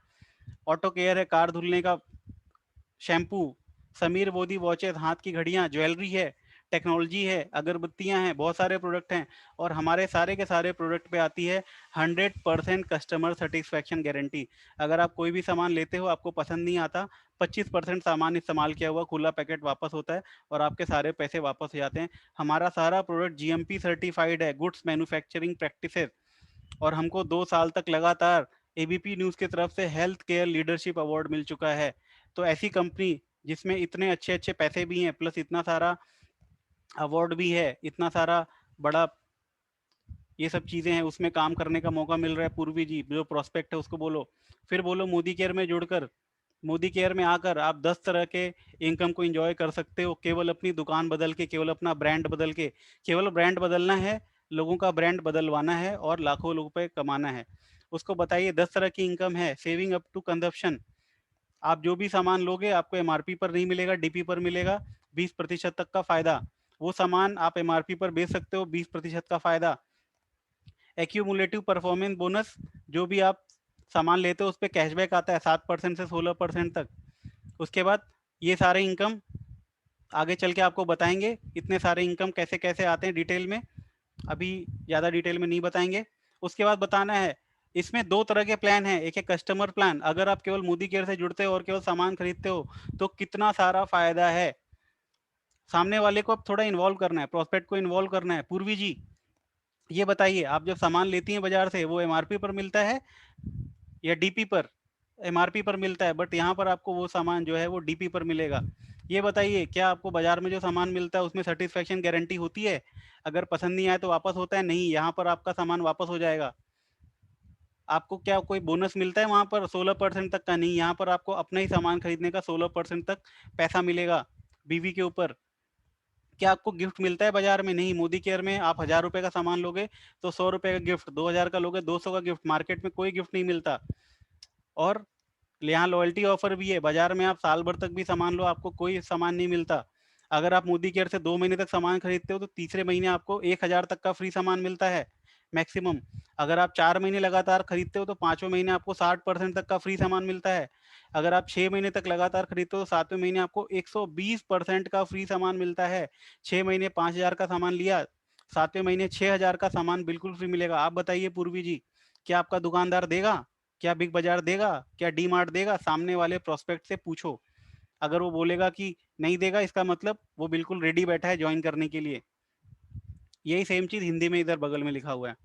Speaker 1: ऑटो केयर है, कार धुलने का शैम्पू, समीर मोदी वॉचेस, हाथ की घड़ियां, ज्वेलरी है, टेक्नोलॉजी है, अगरबत्तियां हैं, बहुत सारे प्रोडक्ट हैं। और हमारे सारे के सारे प्रोडक्ट पे आती है 100% कस्टमर सेटिस्फेक्शन गारंटी। अगर आप कोई भी सामान लेते हो आपको पसंद नहीं आता, 25% सामान इस्तेमाल किया हुआ खुला पैकेट वापस होता है और आपके सारे पैसे वापस हो जाते हैं। हमारा सारा प्रोडक्ट जीएमपी सर्टिफाइड है, गुड्स मैन्युफैक्चरिंग प्रैक्टिसेस। और हमको 2 साल तक लगातार एबीपी न्यूज की तरफ से हेल्थ केयर लीडरशिप अवार्ड मिल चुका है। तो ऐसी कंपनी जिसमें इतने अच्छे अच्छे पैसे भी हैं प्लस इतना सारा अवार्ड भी है, इतना सारा बड़ा ये सब चीजें हैं, उसमें काम करने का मौका मिल रहा है। पूर्वी जी जो प्रोस्पेक्ट है उसको बोलो। फिर बोलो मोदी केयर में जुड़कर, मोदी केयर में आकर आप 10 तरह के इनकम को एंजॉय कर सकते हो, केवल अपनी दुकान बदल के, केवल अपना ब्रांड बदल के। केवल ब्रांड बदलना है, लोगों का ब्रांड बदलवाना है और लाखों रुपए कमाना है। उसको बताइए 10 तरह की इनकम है, सेविंग अप टू कंजप्शन। आप जो भी सामान लोगे आपको एमआरपी पर नहीं मिलेगा, डीपी पर मिलेगा। 20% तक का फायदा। वो सामान आप एमआरपी पर बेच सकते हो, 20% का फायदा। एक्यूमुलेटिव परफॉर्मेंस बोनस, जो भी आप सामान लेते हो उस पर कैशबैक आता है 7% से 16% तक। उसके बाद ये सारे इनकम आगे चल के आपको बताएंगे, इतने सारे इनकम कैसे कैसे आते हैं डिटेल में, अभी ज़्यादा डिटेल में नहीं बताएंगे। उसके बाद बताना है इसमें 2 तरह के प्लान हैं। एक है कस्टमर प्लान, अगर आप केवल मोदी केयर से जुड़ते हो और केवल सामान खरीदते हो तो कितना सारा फायदा है। सामने वाले को अब थोड़ा इन्वॉल्व करना है, प्रोस्पेक्ट को इन्वॉल्व करना है। पूर्वी जी ये बताइए, आप जब सामान लेती हैं बाजार से वो एमआरपी पर मिलता है या डीपी पर? एमआरपी पर मिलता है, बट यहाँ पर आपको वो सामान जो है वो डीपी पर मिलेगा। ये बताइए क्या आपको बाजार में जो सामान मिलता है उसमें सेटिस्फेक्शन गारंटी होती है? अगर पसंद नहीं आए तो वापस होता है? नहीं, यहाँ पर आपका सामान वापस हो जाएगा। आपको क्या कोई बोनस मिलता है वहां पर? 16% तक का नहीं, यहाँ पर आपको अपना ही सामान खरीदने का 16% तक पैसा मिलेगा बीवी के ऊपर। क्या आपको गिफ्ट मिलता है बाजार में? नहीं, मोदी केयर में आप 1,000 रुपए का सामान लोगे तो 100 रुपए का गिफ्ट, 2,000 का लोगे 200 का गिफ्ट। मार्केट में कोई गिफ्ट नहीं मिलता। और यहाँ लॉयल्टी ऑफर भी है, बाजार में आप साल भर तक भी सामान लो आपको कोई सामान नहीं मिलता। अगर आप मोदी केयर से 2 महीने तक सामान खरीदते हो तो तीसरे महीने आपको 1,000 तक का फ्री सामान मिलता है मैक्सिमम। अगर आप 4 महीने लगातार खरीदते हो तो 5वें महीने आपको 60% तक का फ्री सामान मिलता है। अगर आप 6 महीने तक लगातार खरीदते हो तो 7वें महीने आपको 120% का फ्री सामान मिलता है। 6 महीने 5,000 का सामान लिया, 7वें महीने 6,000 का सामान बिल्कुल फ्री मिलेगा। आप बताइए पूर्वी जी, क्या आपका दुकानदार देगा? क्या बिग बाजार देगा? क्या डी मार्ट देगा? सामने वाले प्रोस्पेक्ट से पूछो। अगर वो बोलेगा कि नहीं देगा, इसका मतलब वो बिल्कुल रेडी बैठा है ज्वाइन करने के लिए। यही सेम चीज हिंदी में इधर बगल में लिखा हुआ है।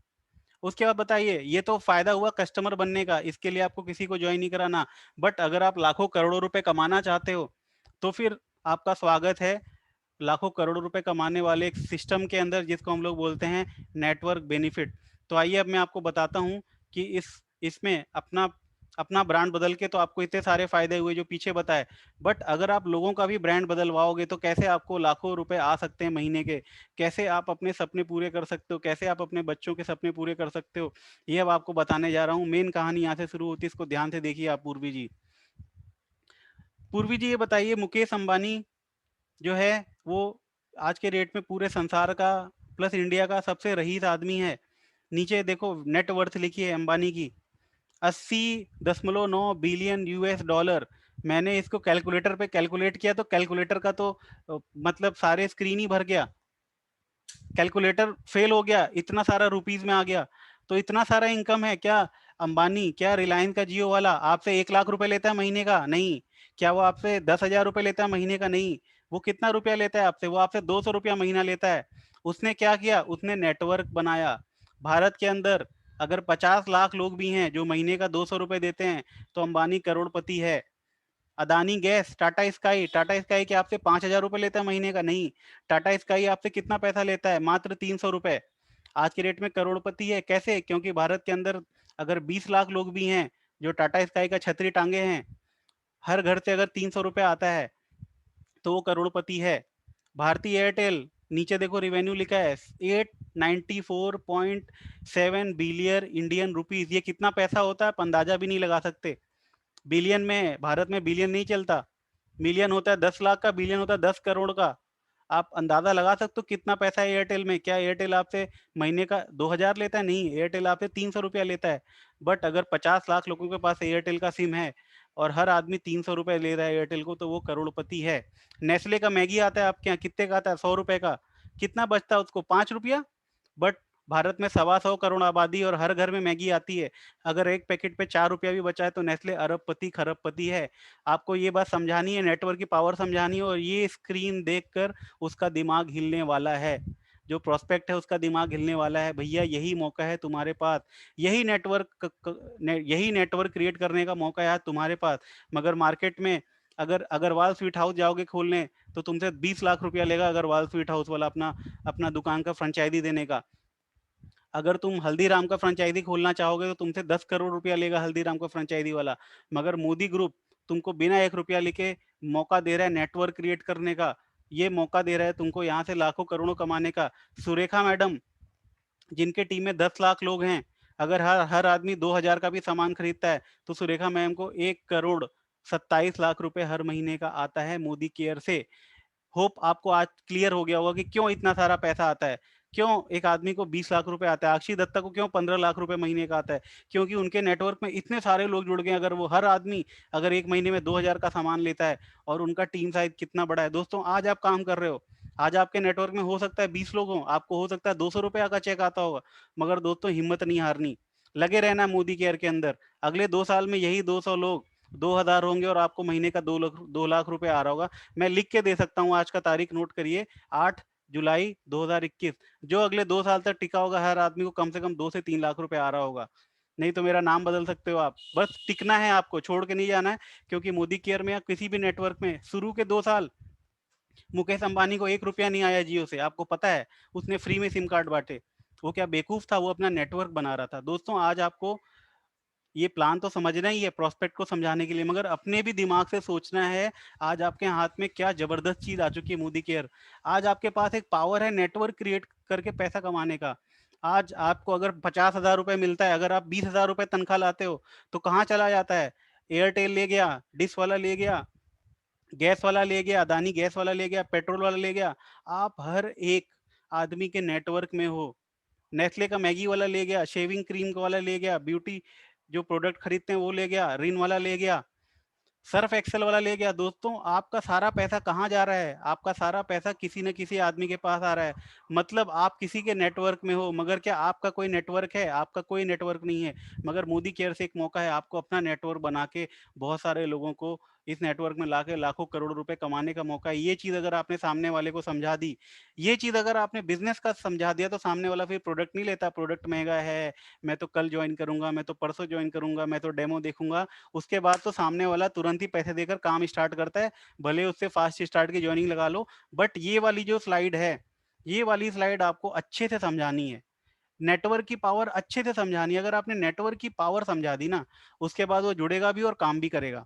Speaker 1: उसके बाद बताइए, ये तो फायदा हुआ कस्टमर बनने का, इसके लिए आपको किसी को ज्वाइन नहीं कराना। बट अगर आप लाखों करोड़ों रुपए कमाना चाहते हो तो फिर आपका स्वागत है लाखों करोड़ों रुपए कमाने वाले एक सिस्टम के अंदर, जिसको हम लोग बोलते हैं नेटवर्क बेनिफिट। तो आइए अब मैं आपको बताता हूँ कि इसमें अपना अपना ब्रांड बदल के तो आपको इतने सारे फायदे हुए जो पीछे बताए, बट अगर आप लोगों का भी ब्रांड बदलवाओगे तो कैसे आपको लाखों रुपए आ सकते हैं महीने के, कैसे आप अपने सपने पूरे कर सकते हो, कैसे आप अपने बच्चों के सपने पूरे कर सकते हो, ये अब आपको बताने जा रहा हूँ। मेन कहानी यहाँ से शुरू होती है, इसको ध्यान से देखिए आप। पूर्वी जी, पूर्वी जी ये बताइए, मुकेश अंबानी जो है वो आज के डेट में पूरे संसार का प्लस इंडिया का सबसे रईस आदमी है। नीचे देखो नेट वर्थ लिखी है अंबानी की, 80.9 बिलियन यूएस डॉलर। मैंने इसको कैलकुलेटर पे कैलकुलेट किया तो कैलकुलेटर का तो मतलब सारे स्क्रीन ही भर गया, कैलकुलेटर फेल हो गया, इतना सारा रुपीज में आ गया। तो इतना सारा इनकम है क्या? अंबानी क्या रिलायंस का जियो वाला आपसे 1 लाख रुपए लेता है महीने का? नहीं। क्या वो आपसे 10,000 रुपए लेता है महीने का? नहीं। वो कितना रुपया लेता है आपसे? वो आपसे 200 रुपया महीना लेता है। उसने क्या किया? उसने नेटवर्क बनाया भारत के अंदर। अगर 50 लाख लोग भी हैं जो महीने का 200 रुपए देते हैं तो अंबानी करोड़पति है। अदानी गैस, टाटा स्काई के आपसे 5,000 रुपए लेता है महीने का? नहीं। टाटा स्काई आपसे कितना पैसा लेता है? मात्र 300 रुपए। आज के डेट में करोड़पति है। कैसे? क्योंकि भारत के अंदर अगर 20 लाख लोग भी हैं जो टाटा स्काई का छतरी टांगे हैं, हर घर से अगर 300 रुपए आता है तो वो करोड़पति है। भारतीय एयरटेल, नीचे देखो रिवेन्यू लिखा है 894.7 बिलियन रुपीज। ये कितना पैसा होता है आप अंदाजा भी नहीं लगा सकते। बिलियन में, भारत में बिलियन नहीं चलता, मिलियन होता है 10 लाख का, बिलियन होता है 10 करोड़ का। आप अंदाजा लगा सकते हो कितना पैसा है एयरटेल में। क्या एयरटेल आपसे महीने का 2,000 लेता है? नहीं, एयरटेल आपसे 300 रुपया लेता है। बट अगर 50 लाख लोगों के पास एयरटेल का सिम है और हर आदमी 300 रुपये ले रहा है एयरटेल को, तो वो करोड़पति है। नेस्ले का मैगी आता है आपके यहाँ, कितने का आता है? 100 रुपए का। कितना बचता है उसको? 5 रुपया। बट भारत में 125 करोड़ आबादी और हर घर में मैगी आती है। अगर एक पैकेट पे 4 रुपया भी बचा है तो नेस्ले अरबपति खरबपति है। आपको ये बात समझानी है, नेटवर्क की पावर समझानी है, और ये स्क्रीन देखकर उसका दिमाग हिलने वाला है। जो प्रोस्पेक्ट है उसका दिमाग हिलने वाला है। भैया यही मौका है तुम्हारे पास, यही नेटवर्क क्रिएट करने का मौका है आज तुम्हारे पास। मगर मार्केट में अगर अग्रवाल स्वीट हाउस जाओगे खोलने तो तुमसे 20 लाख रुपया लेगा अग्रवाल स्वीट हाउस वाला अपना अपना दुकान का फ्रेंचाइजी देने का। अगर तुम हल्दीराम का फ्रेंचाइजी खोलना चाहोगे तो तुमसे 10 करोड़ रुपया लेगा हल्दीराम का फ्रेंचाइजी वाला। मगर मोदी ग्रुप तुमको बिना 1 रुपया लेके मौका दे रहा है नेटवर्क क्रिएट करने का। ये मौका दे रहा है तुमको यहाँ से लाखों करोड़ों कमाने का। सुरेखा मैडम, जिनके टीम में 10 लाख लोग हैं, अगर हर हर आदमी 2,000 का भी सामान खरीदता है तो सुरेखा मैम को 1 करोड़ 27 लाख रुपए हर महीने का आता है मोदी केयर से। होप आपको आज क्लियर हो गया होगा कि क्यों इतना सारा पैसा आता है, क्यों एक आदमी को 20 लाख रुपए आता है, अक्षय दत्ता को क्यों 15 लाख रुपए महीने का आता है। क्योंकि उनके नेटवर्क में इतने सारे लोग जुड़ गए। अगर वो हर आदमी अगर एक महीने में 2,000 का सामान लेता है, और उनका टीम साइज कितना बड़ा है दोस्तों। आज आप काम कर रहे हो, आज आपके नेटवर्क में हो सकता है 20 लोग हों, आपको हो सकता है 200 रुपया का चेक आता होगा। मगर दोस्तों हिम्मत नहीं हारनी, लगे रहना मोदी केयर के अंदर। अगले 2 साल में यही 200 लोग 2,000 होंगे और आपको महीने का 2 लाख रुपए आ रहा होगा। मैं लिख के दे सकता हूँ, आज का तारीख नोट करिए, 8 जुलाई 2021। जो अगले 2 साल तक टिका होगा, हर आदमी को कम से कम 2 से 3 लाख रुपए आ रहा होगा। नहीं तो मेरा नाम बदल सकते हो आप, बस टिकना है आपको, छोड़ के नहीं जाना है। क्योंकि मोदी केयर में या किसी भी नेटवर्क में शुरू के 2 साल मुकेश अंबानी को 1 रुपया नहीं आया जियो से, आपको पता है। उसने फ्री में सिम कार्ड बांटे। वो क्या बेवकूफ था? वो अपना नेटवर्क बना रहा था। दोस्तों आज आपको ये प्लान तो समझना ही है प्रोस्पेक्ट को समझाने के लिए, मगर अपने भी दिमाग से सोचना है। आज आपके हाथ में क्या जबरदस्त चीज आ चुकी है, मोदी केयर। आज आपके पास एक पावर है नेटवर्क क्रिएट करके पैसा कमाने का। आज आपको अगर 50,000 रुपए मिलता है, अगर आप 20,000 रुपए तनख्वाह लाते हो तो कहाँ चला जाता है? एयरटेल ले गया, डिश वाला ले गया, गैस वाला ले गया, अदानी गैस वाला ले गया, पेट्रोल वाला ले गया। आप हर एक आदमी के नेटवर्क में हो। नेस्ले का मैगी वाला ले गया, शेविंग क्रीम वाला ले गया, ब्यूटी जो प्रोडक्ट खरीदते हैं वो ले गया, रिन वाला ले गया, सर्फ एक्सेल वाला ले गया। दोस्तों आपका सारा पैसा कहाँ जा रहा है? आपका सारा पैसा किसी न किसी आदमी के पास आ रहा है। मतलब आप किसी के नेटवर्क में हो, मगर क्या आपका कोई नेटवर्क है? आपका कोई नेटवर्क नहीं है। मगर मोदी केयर से एक मौका है आपको अपना नेटवर्क बना के बहुत सारे लोगों को इस नेटवर्क में लाके लाखों करोड़ों रुपए कमाने का मौका है। ये चीज अगर आपने सामने वाले को समझा दी, ये चीज अगर आपने बिजनेस का समझा दिया, तो सामने वाला फिर प्रोडक्ट नहीं लेता, प्रोडक्ट महंगा है, मैं तो कल ज्वाइन करूंगा, मैं तो परसों ज्वाइन करूंगा, मैं तो डेमो देखूंगा। उसके बाद तो सामने वाला तुरंत ही पैसे देकर काम स्टार्ट करता है, भले उससे फास्ट स्टार्ट की ज्वाइनिंग लगा लो। बट ये वाली जो स्लाइड है, ये वाली स्लाइड आपको अच्छे से समझानी है, नेटवर्क की पावर अच्छे से समझानी है। अगर आपने नेटवर्क की पावर समझा दी ना, उसके बाद वो जुड़ेगा भी और काम भी करेगा।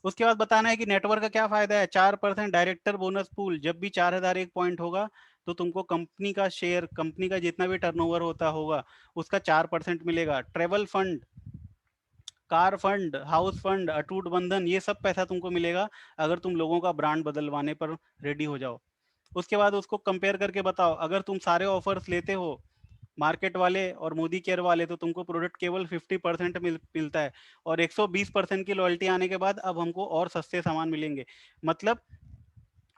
Speaker 1: उसके बाद बताना है कि नेटवर्क का क्या फायदा है। 4% डायरेक्टर बोनस पूल, जब भी 4001 पॉइंट होगा तो तुमको कंपनी का शेयर, कंपनी का जितना भी टर्नओवर होता होगा उसका 4% मिलेगा। Travel fund, car fund, house fund, अटूट बंधन, ये सब पैसा तुमको मिलेगा अगर तुम लोगों का ब्रांड बदलवाने पर रेडी हो जाओ। उसके बाद उसको कंपेयर करके बताओ, अगर तुम सारे ऑफर्स लेते हो मार्केट वाले और मोदी केयर वाले, तो तुमको प्रोडक्ट केवल 50% मिलता है, और 120% की लॉयल्टी आने के बाद अब हमको और सस्ते सामान मिलेंगे। मतलब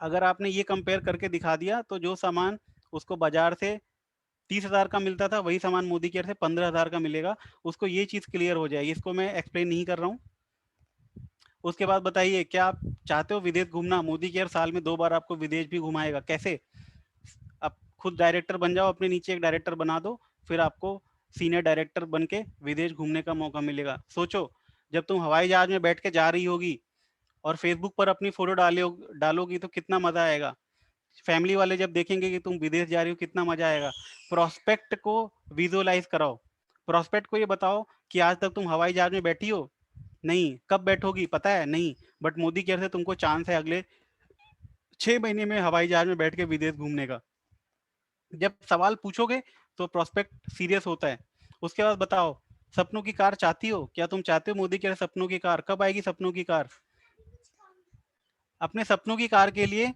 Speaker 1: अगर आपने ये कंपेयर करके दिखा दिया, तो जो सामान उसको बाजार से 30,000 का मिलता था, वही सामान मोदी केयर से 15,000 का मिलेगा। उसको ये चीज क्लियर हो जाएगी, इसको मैं एक्सप्लेन नहीं कर रहा हूँ। उसके बाद बताइए, क्या आप चाहते हो विदेश घूमना? मोदी केयर साल में 2 बार आपको विदेश भी घुमाएगा। कैसे? आप खुद डायरेक्टर बन जाओ, अपने नीचे एक डायरेक्टर बना दो, फिर आपको सीनियर डायरेक्टर बन के विदेश घूमने का मौका मिलेगा। सोचो, जब तुम हवाई जहाज में बैठ के जा रही होगी और फेसबुक पर अपनी फोटो डालोगी तो कितना मजा आएगा। फैमिली वाले जब देखेंगे कि तुम विदेश जा रही हो, कितना मजा आएगा। प्रोस्पेक्ट को विजुअलाइज कराओ, प्रोस्पेक्ट को ये बताओ कि आज तक तुम हवाई जहाज में बैठी हो? नहीं। कब बैठोगी पता है? नहीं। बट मोदी केयर से तुमको चांस है अगले 6 महीने में हवाई जहाज में बैठ के विदेश घूमने का। जब सवाल पूछोगे तो प्रोस्पेक्ट सीरियस होता है। उसके बाद बताओ, सपनों की कार चाहती हो? क्या तुम चाहते हो मोदी केयर सपनों की कार? कब आएगी सपनों की कार? अपने सपनों की कार के लिए,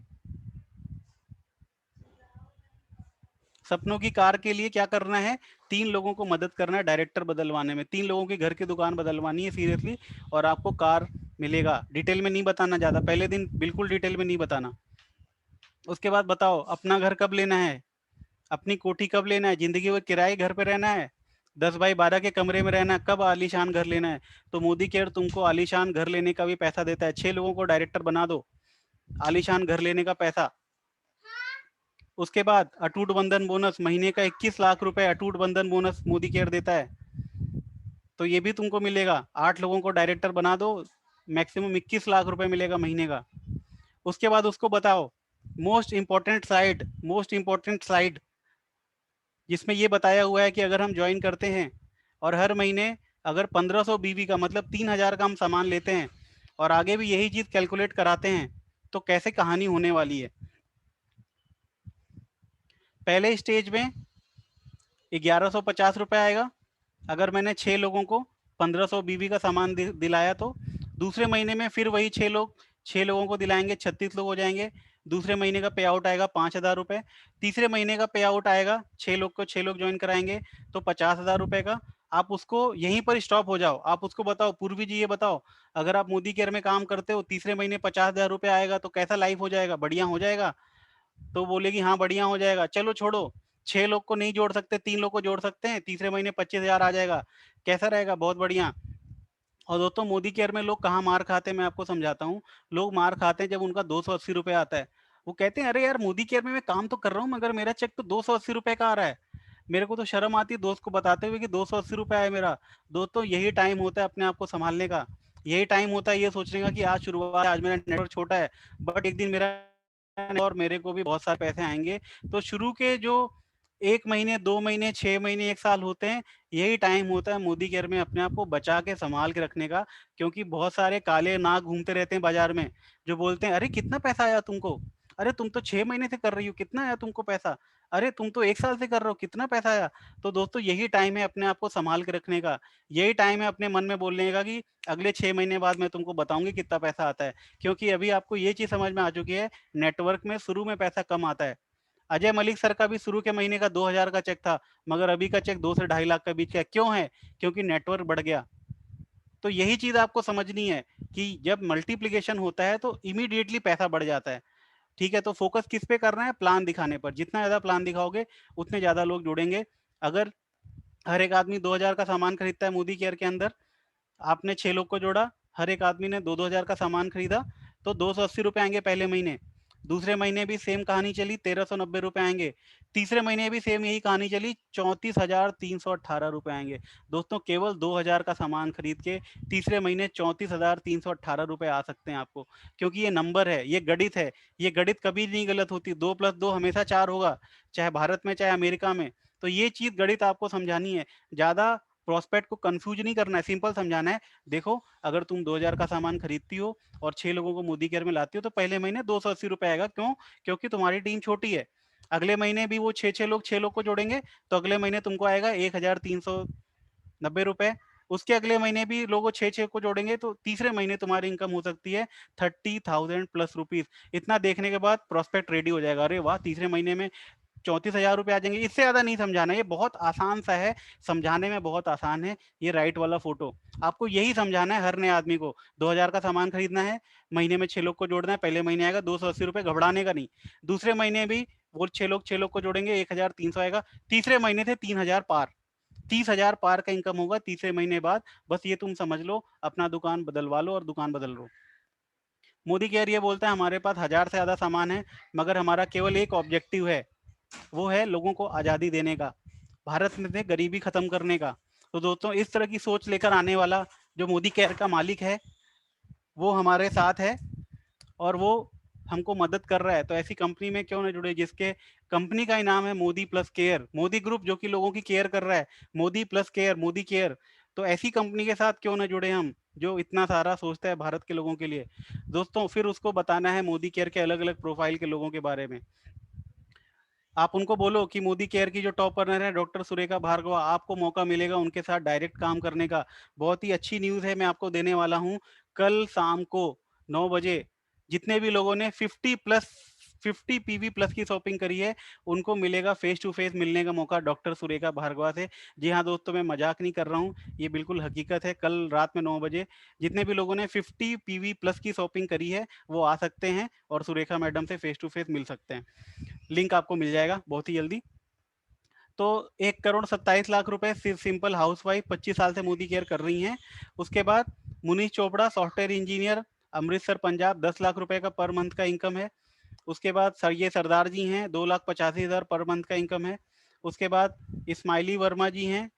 Speaker 1: सपनों की कार के लिए क्या करना है? 3 लोगों को मदद करना है डायरेक्टर बदलवाने में। 3 लोगों के घर की दुकान बदलवानी है सीरियसली, और आपको कार मिलेगा। डिटेल में नहीं बताना, ज्यादा पहले दिन बिल्कुल डिटेल में नहीं बताना। उसके बाद बताओ, अपना घर कब लेना है? अपनी कोठी कब लेना है? जिंदगी भर किराए घर पे रहना है? 10 बाई 12 के कमरे में रहना है? कब आलीशान घर लेना है? तो मोदी केयर तुमको आलीशान घर लेने का भी पैसा देता है। 6 लोगों को डायरेक्टर बना दो, आलीशान घर लेने का पैसा। उसके बाद अटूट बंधन बोनस, महीने का 21 लाख रुपए अटूट बंधन बोनस मोदी केयर देता है, तो ये भी तुमको मिलेगा। 8 लोगों को डायरेक्टर बना दो, मैक्सिमम 21 लाख रुपए मिलेगा महीने का। उसके बाद उसको बताओ, मोस्ट इंपॉर्टेंट स्लाइड जिसमें ये बताया हुआ है कि अगर हम ज्वाइन करते हैं और हर महीने अगर 1500 बीबी का मतलब 3000 का हम सामान लेते हैं और आगे भी यही चीज कैलकुलेट कराते हैं, तो कैसे कहानी होने वाली है। पहले स्टेज में 1150 रुपये आएगा अगर मैंने 6 लोगों को 1500 बीबी का सामान दिलाया तो। दूसरे महीने में फिर वही 6 लोगों को दिलाएंगे, 36 लोग हो जाएंगे। दूसरे महीने का पे आउट आएगा 5,000 रुपये। तीसरे महीने का पे आउट आएगा, 6 लोग ज्वाइन कराएंगे तो 50,000 रुपये का। आप उसको यहीं पर स्टॉप हो जाओ। आप उसको बताओ, पूर्वी जी ये बताओ, अगर आप मोदी केयर में काम करते हो, तीसरे महीने 50,000 रुपये आएगा तो कैसा लाइफ हो जाएगा? बढ़िया हो जाएगा? तो बोलेगी हाँ बढ़िया हो जाएगा। चलो छोड़ो, 6 लोग को नहीं जोड़ सकते, 3 लोग को जोड़ सकते हैं, तीसरे महीने 25,000 आ जाएगा। कैसा रहेगा? बहुत बढ़िया। और दोस्तों, मोदी केयर में लोग कहाँ मार खाते हैं मैं आपको समझाता हूँ। लोग मार खाते हैं जब उनका 280 रुपये आता है। वो कहते हैं अरे यार मोदी केयर में मैं काम तो कर रहा हूँ मगर मेरा चेक तो 280 रुपये का आ रहा है। मेरे को तो शर्म आती है दोस्त को बताते हुए कि 280 रुपये आया मेरा। दोस्तों, यही टाइम होता है अपने आप को संभालने का। यही टाइम होता है ये सोचने का कि आज शुरुआत है, आज मेरा नेटवर्क छोटा है, बट एक दिन मेरा और मेरे को भी बहुत सारे पैसे आएंगे। तो शुरू के जो 1 महीने, 2 महीने, 6 महीने, 1 साल होते हैं, यही टाइम होता है मोदी केयर में अपने आप को बचा के संभाल के रखने का। क्योंकि बहुत सारे काले नाग घूमते रहते हैं बाजार में, जो बोलते हैं अरे कितना पैसा आया तुमको? अरे तुम तो 6 महीने से कर रही हो, कितना आया तुमको पैसा? अरे तुम तो 1 साल से कर रहे हो, कितना पैसा आया? तो दोस्तों, यही टाइम है अपने आप को संभाल के रखने का। यही टाइम है अपने मन में बोलने का कि अगले 6 महीने बाद मैं तुमको बताऊंगी कितना पैसा आता है। क्योंकि अभी आपको ये चीज समझ में आ चुकी है, नेटवर्क में शुरू में पैसा कम आता है। अजय मलिक सर का भी शुरू के महीने का 2,000 का चेक था, मगर अभी का चेक 2 से 2.5 लाख के बीच का है। क्यों है? क्योंकि नेटवर्क बढ़ गया। तो यही चीज आपको समझनी है कि जब मल्टीप्लीकेशन होता है तो इमीडिएटली पैसा बढ़ जाता है। ठीक है, तो फोकस किस पे करना है? प्लान दिखाने पर। जितना ज्यादा प्लान दिखाओगे उतने ज्यादा लोग जुड़ेंगे। अगर हर एक आदमी 2,000 का सामान खरीदता है मोदी केयर के अंदर, आपने 6 लोग को जोड़ा, हर एक आदमी ने 2-2 हज़ार का सामान खरीदा तो 280 रुपए आएंगे पहले महीने। दूसरे महीने भी सेम कहानी चली, 1390 रुपए आएंगे। तीसरे महीने भी सेम यही कहानी चली, 34,318 रुपए आएंगे। दोस्तों केवल 2,000 का सामान खरीद के तीसरे महीने 34,318 रुपए आ सकते हैं आपको, क्योंकि ये नंबर है, ये गणित है। ये गणित कभी नहीं गलत होती, 2+2 हमेशा 4 होगा, चाहे भारत में चाहे अमेरिका में। तो ये चीज गणित आपको समझानी है, ज्यादा प्रोस्पेक्ट को कंफ्यूज नहीं करना है, सिंपल समझाना है। देखो, अगर तुम 2,000 का सामान खरीदती हो और 6 लोगों को मोदी केयर में लाती हो तो पहले महीने 280 रुपए आएगा। क्यों? क्योंकि तुम्हारी टीम छोटी है। अगले महीने भी वो 6 6 लोग को जोड़ेंगे तो अगले महीने तुमको आएगा 1,390 रुपए। उसके अगले महीने भी लोगों 6 6 को जोड़ेंगे तो तीसरे महीने तुम्हारी इनकम हो सकती है 30,000+ रुपीज। इतना देखने के बाद प्रोस्पेक्ट रेडी हो जाएगा, अरे वाह, तीसरे महीने में 34,000 रुपए आ जाएंगे। इससे ज्यादा नहीं समझाना, ये बहुत आसान सा है, समझाने में बहुत आसान है। ये राइट वाला फोटो आपको यही समझाना है हर नए आदमी को। 2,000 का सामान खरीदना है, महीने में 6 लोग को जोड़ना है, पहले महीने आएगा 280 रुपए, घबराने का नहीं। दूसरे महीने भी वो 6 लोग को जोड़ेंगे, 1,300 आएगा। तीसरे महीने से 3,000 पार, 30,000 पार का इनकम होगा तीसरे महीने बाद। बस ये तुम समझ लो, अपना दुकान बदलवा लो और दुकान बदल लो। मोदी केयर ये बोलता है हमारे पास 1,000 से ज्यादा सामान है, मगर हमारा केवल एक ऑब्जेक्टिव है, वो है लोगों को आज़ादी देने का, भारत में से गरीबी खत्म करने का। तो दोस्तों इस तरह की सोच लेकर आने वाला जो मोदी केयर का मालिक है वो हमारे साथ है और वो हमको मदद कर रहा है। तो ऐसी कंपनी में क्यों ना जुड़े जिसके कंपनी का ही नाम है Modi plus care, Modi group जो कि लोगों की केयर कर रहा है, Modi plus care, Modi care. तो ऐसी कंपनी के साथ क्यों ना जुड़े हम, जो इतना सारा सोचता है भारत के लोगों के लिए। दोस्तों फिर उसको बताना है मोदी केयर के अलग अलग प्रोफाइल के लोगों के बारे में। आप उनको बोलो कि मोदी केयर की जो टॉप रनर है डॉक्टर सुरेखा भार्गव, आपको मौका मिलेगा उनके साथ डायरेक्ट काम करने का। बहुत ही अच्छी न्यूज़ है, मैं आपको देने वाला हूँ। कल शाम को 9 बजे जितने भी लोगों ने 50 पीवी प्लस की शॉपिंग करी है उनको मिलेगा फेस टू फेस मिलने का मौका डॉक्टर सुरेखा भार्गवा से। जी हाँ दोस्तों, मैं मजाक नहीं कर रहा हूँ, ये बिल्कुल हकीकत है। कल रात में 9 बजे जितने भी लोगों ने 50 पीवी प्लस की शॉपिंग करी है वो आ सकते हैं और सुरेखा मैडम से फेस टू फेस मिल सकते हैं। लिंक आपको मिल जाएगा बहुत ही जल्दी। तो 1,27,00,000 रुपए सिर्फ सिंपल हाउसवाइफ 25 साल से मोदी केयर कर रही हैं। उसके बाद मुनीष चोपड़ा सॉफ्टवेयर इंजीनियर, अमृतसर पंजाब, 10 लाख रुपए का पर मंथ का इनकम है। उसके बाद सर ये सरदार जी हैं, 2,85,000 पर मंथ का इनकम है। उसके बाद इस्माइली वर्मा जी हैं,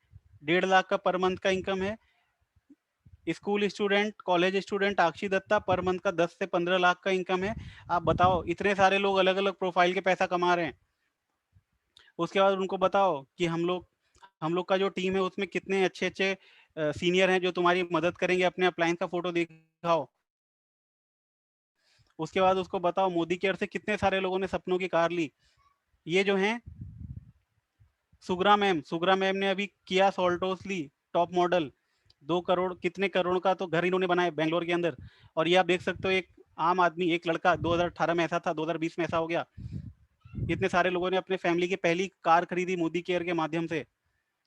Speaker 1: 1.5 लाख का पर मंथ का इनकम है। स्कूल स्टूडेंट, कॉलेज स्टूडेंट आक्षी दत्ता, पर मंथ का 10 से 15 लाख का इनकम है। आप बताओ, इतने सारे लोग अलग अलग प्रोफाइल के पैसा कमा रहे हैं। उसके बाद उनको बताओ कि हम लोग का जो टीम है उसमें कितने अच्छे अच्छे सीनियर हैं जो तुम्हारी मदद करेंगे, अपने अप्लायंस का फोटो दिखाओ। उसके बाद उसको बताओ मोदी केयर से कितने सारे लोगों ने सपनों की कार ली। ये जो है सुग्रा मैम ने अभी किया सोल्टोस ली, टॉप मॉडल, 2 करोड़ कितने करोड़ का तो घर इन्होंने बनाया बेंगलोर के अंदर। और ये आप देख सकते हो, एक आम आदमी, एक लड़का 2018 में ऐसा था, 2020 में ऐसा हो गया। इतने सारे लोगों ने अपने फैमिली की पहली कार खरीदी मोदी केयर के माध्यम से।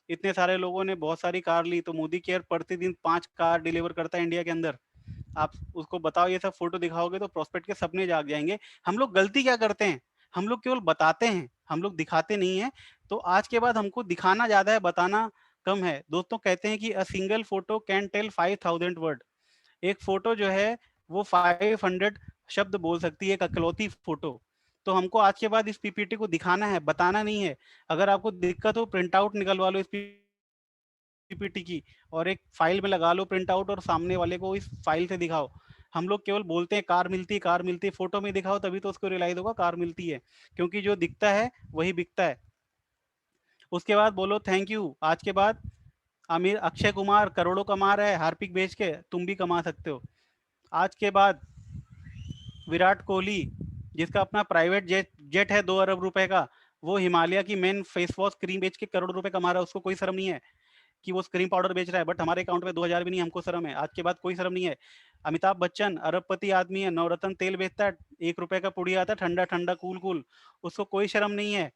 Speaker 1: इतने सारे लोगों ने बहुत सारी कार ली। तो मोदी केयर प्रतिदिन 5 कार डिलीवर करता है इंडिया के अंदर। आप उसको बताओ, ये सब फोटो दिखाओगे तो प्रोस्पेक्ट के सपने जाग जाएंगे। हम लोग गलती क्या करते हैं, हम लोग केवल बताते हैं, हम लोग दिखाते नहीं है। तो आज के बाद हमको दिखाना ज्यादा है, बताना कम है। दोस्तों कहते हैं कि a single photo can tell 5,000 word. एक फोटो जो है वो 500 शब्द बोल सकती है, एक अकलौती फोटो। तो हमको आज के बाद इस पीपीटी को दिखाना है, बताना नहीं है। अगर आपको दिक्कत हो प्रिंट आउट निकलवा लो इस पीपीटी की और एक फाइल में लगा लो प्रिंट आउट और सामने वाले को इस फाइल से दिखाओ। हम लोग केवल बोलते हैं कार मिलती है, कार मिलती है, फोटो में दिखाओ तभी तो उसको रियलाइज होगा कार मिलती है, क्योंकि जो दिखता है वही बिकता है। उसके बाद बोलो थैंक यू। आज के बाद अमीर अक्षय कुमार करोड़ों कमा रहा है हार्पिक बेच के, तुम भी कमा सकते हो। आज के बाद विराट कोहली, जिसका अपना प्राइवेट जेट है 2 अरब रुपए का, वो हिमालय की मेन फेस वॉश क्रीम बेच के करोड़ रुपए कमा रहा है। उसको कोई शर्म नहीं है कि वो क्रीम पाउडर बेच रहा है, बट हमारे अकाउंट में 2,000 भी नहीं, हमको शर्म है। आज के बाद कोई शर्म नहीं है। अमिताभ बच्चन अरबपति आदमी है, नवरत्न तेल बेचता है, 1 रुपए का पुड़ी आता है, ठंडा ठंडा कूल कूल। उसको कोई शर्म नहीं है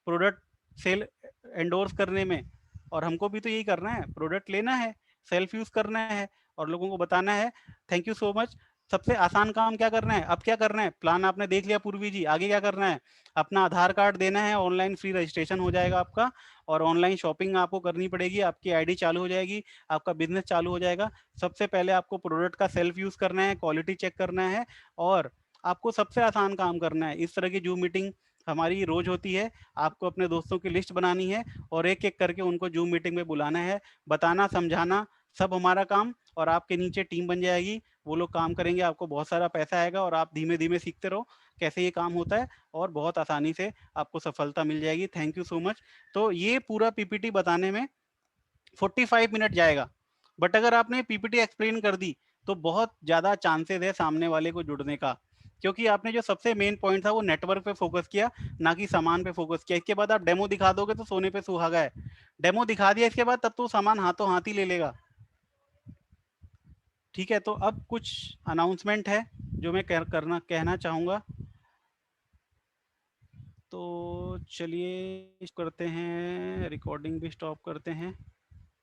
Speaker 1: प्रोडक्ट सेल एंडोर्स करने में। और हमको भी तो यही करना है, प्रोडक्ट लेना है, सेल्फ यूज करना है और लोगों को बताना है। Thank you so much. सबसे आसान काम क्या करना है, अब क्या करना है, प्लान आपने देख लिया पूर्वी जी, आगे क्या करना है, अपना आधार कार्ड देना है, ऑनलाइन फ्री रजिस्ट्रेशन हो जाएगा आपका, और ऑनलाइन शॉपिंग आपको करनी पड़ेगी, आपकी आईडी चालू हो जाएगी, आपका बिजनेस चालू हो जाएगा। सबसे पहले आपको प्रोडक्ट का सेल्फ यूज करना है, क्वालिटी चेक करना है, और आपको सबसे आसान काम करना है, इस तरह की जूम मीटिंग हमारी रोज होती है, आपको अपने दोस्तों की लिस्ट बनानी है और एक एक करके उनको जूम मीटिंग में बुलाना है, बताना समझाना सब हमारा काम, और आपके नीचे टीम बन जाएगी, वो लोग काम करेंगे, आपको बहुत सारा पैसा आएगा, और आप धीमे धीमे सीखते रहो कैसे ये काम होता है, और बहुत आसानी से आपको सफलता मिल जाएगी। Thank you so much. तो ये पूरा पीपीटी बताने में 45 मिनट जाएगा, बट अगर आपने पीपीटी एक्सप्लेन कर दी तो बहुत ज्यादा चांसेस है सामने वाले को जुड़ने का, क्योंकि आपने जो सबसे मेन पॉइंट था वो नेटवर्क पे फोकस किया, ना कि सामान पे फोकस किया। इसके बाद आप डेमो दिखा दोगे तो सोने पे सुहागा है, डेमो दिखा दिया इसके बाद तब तो सामान हाथों हाथ ही ले लेगा। ठीक है, तो अब कुछ अनाउंसमेंट है जो मैं कहना चाहूंगा। तो चलिए करते हैं, रिकॉर्डिंग भी स्टॉप करते हैं।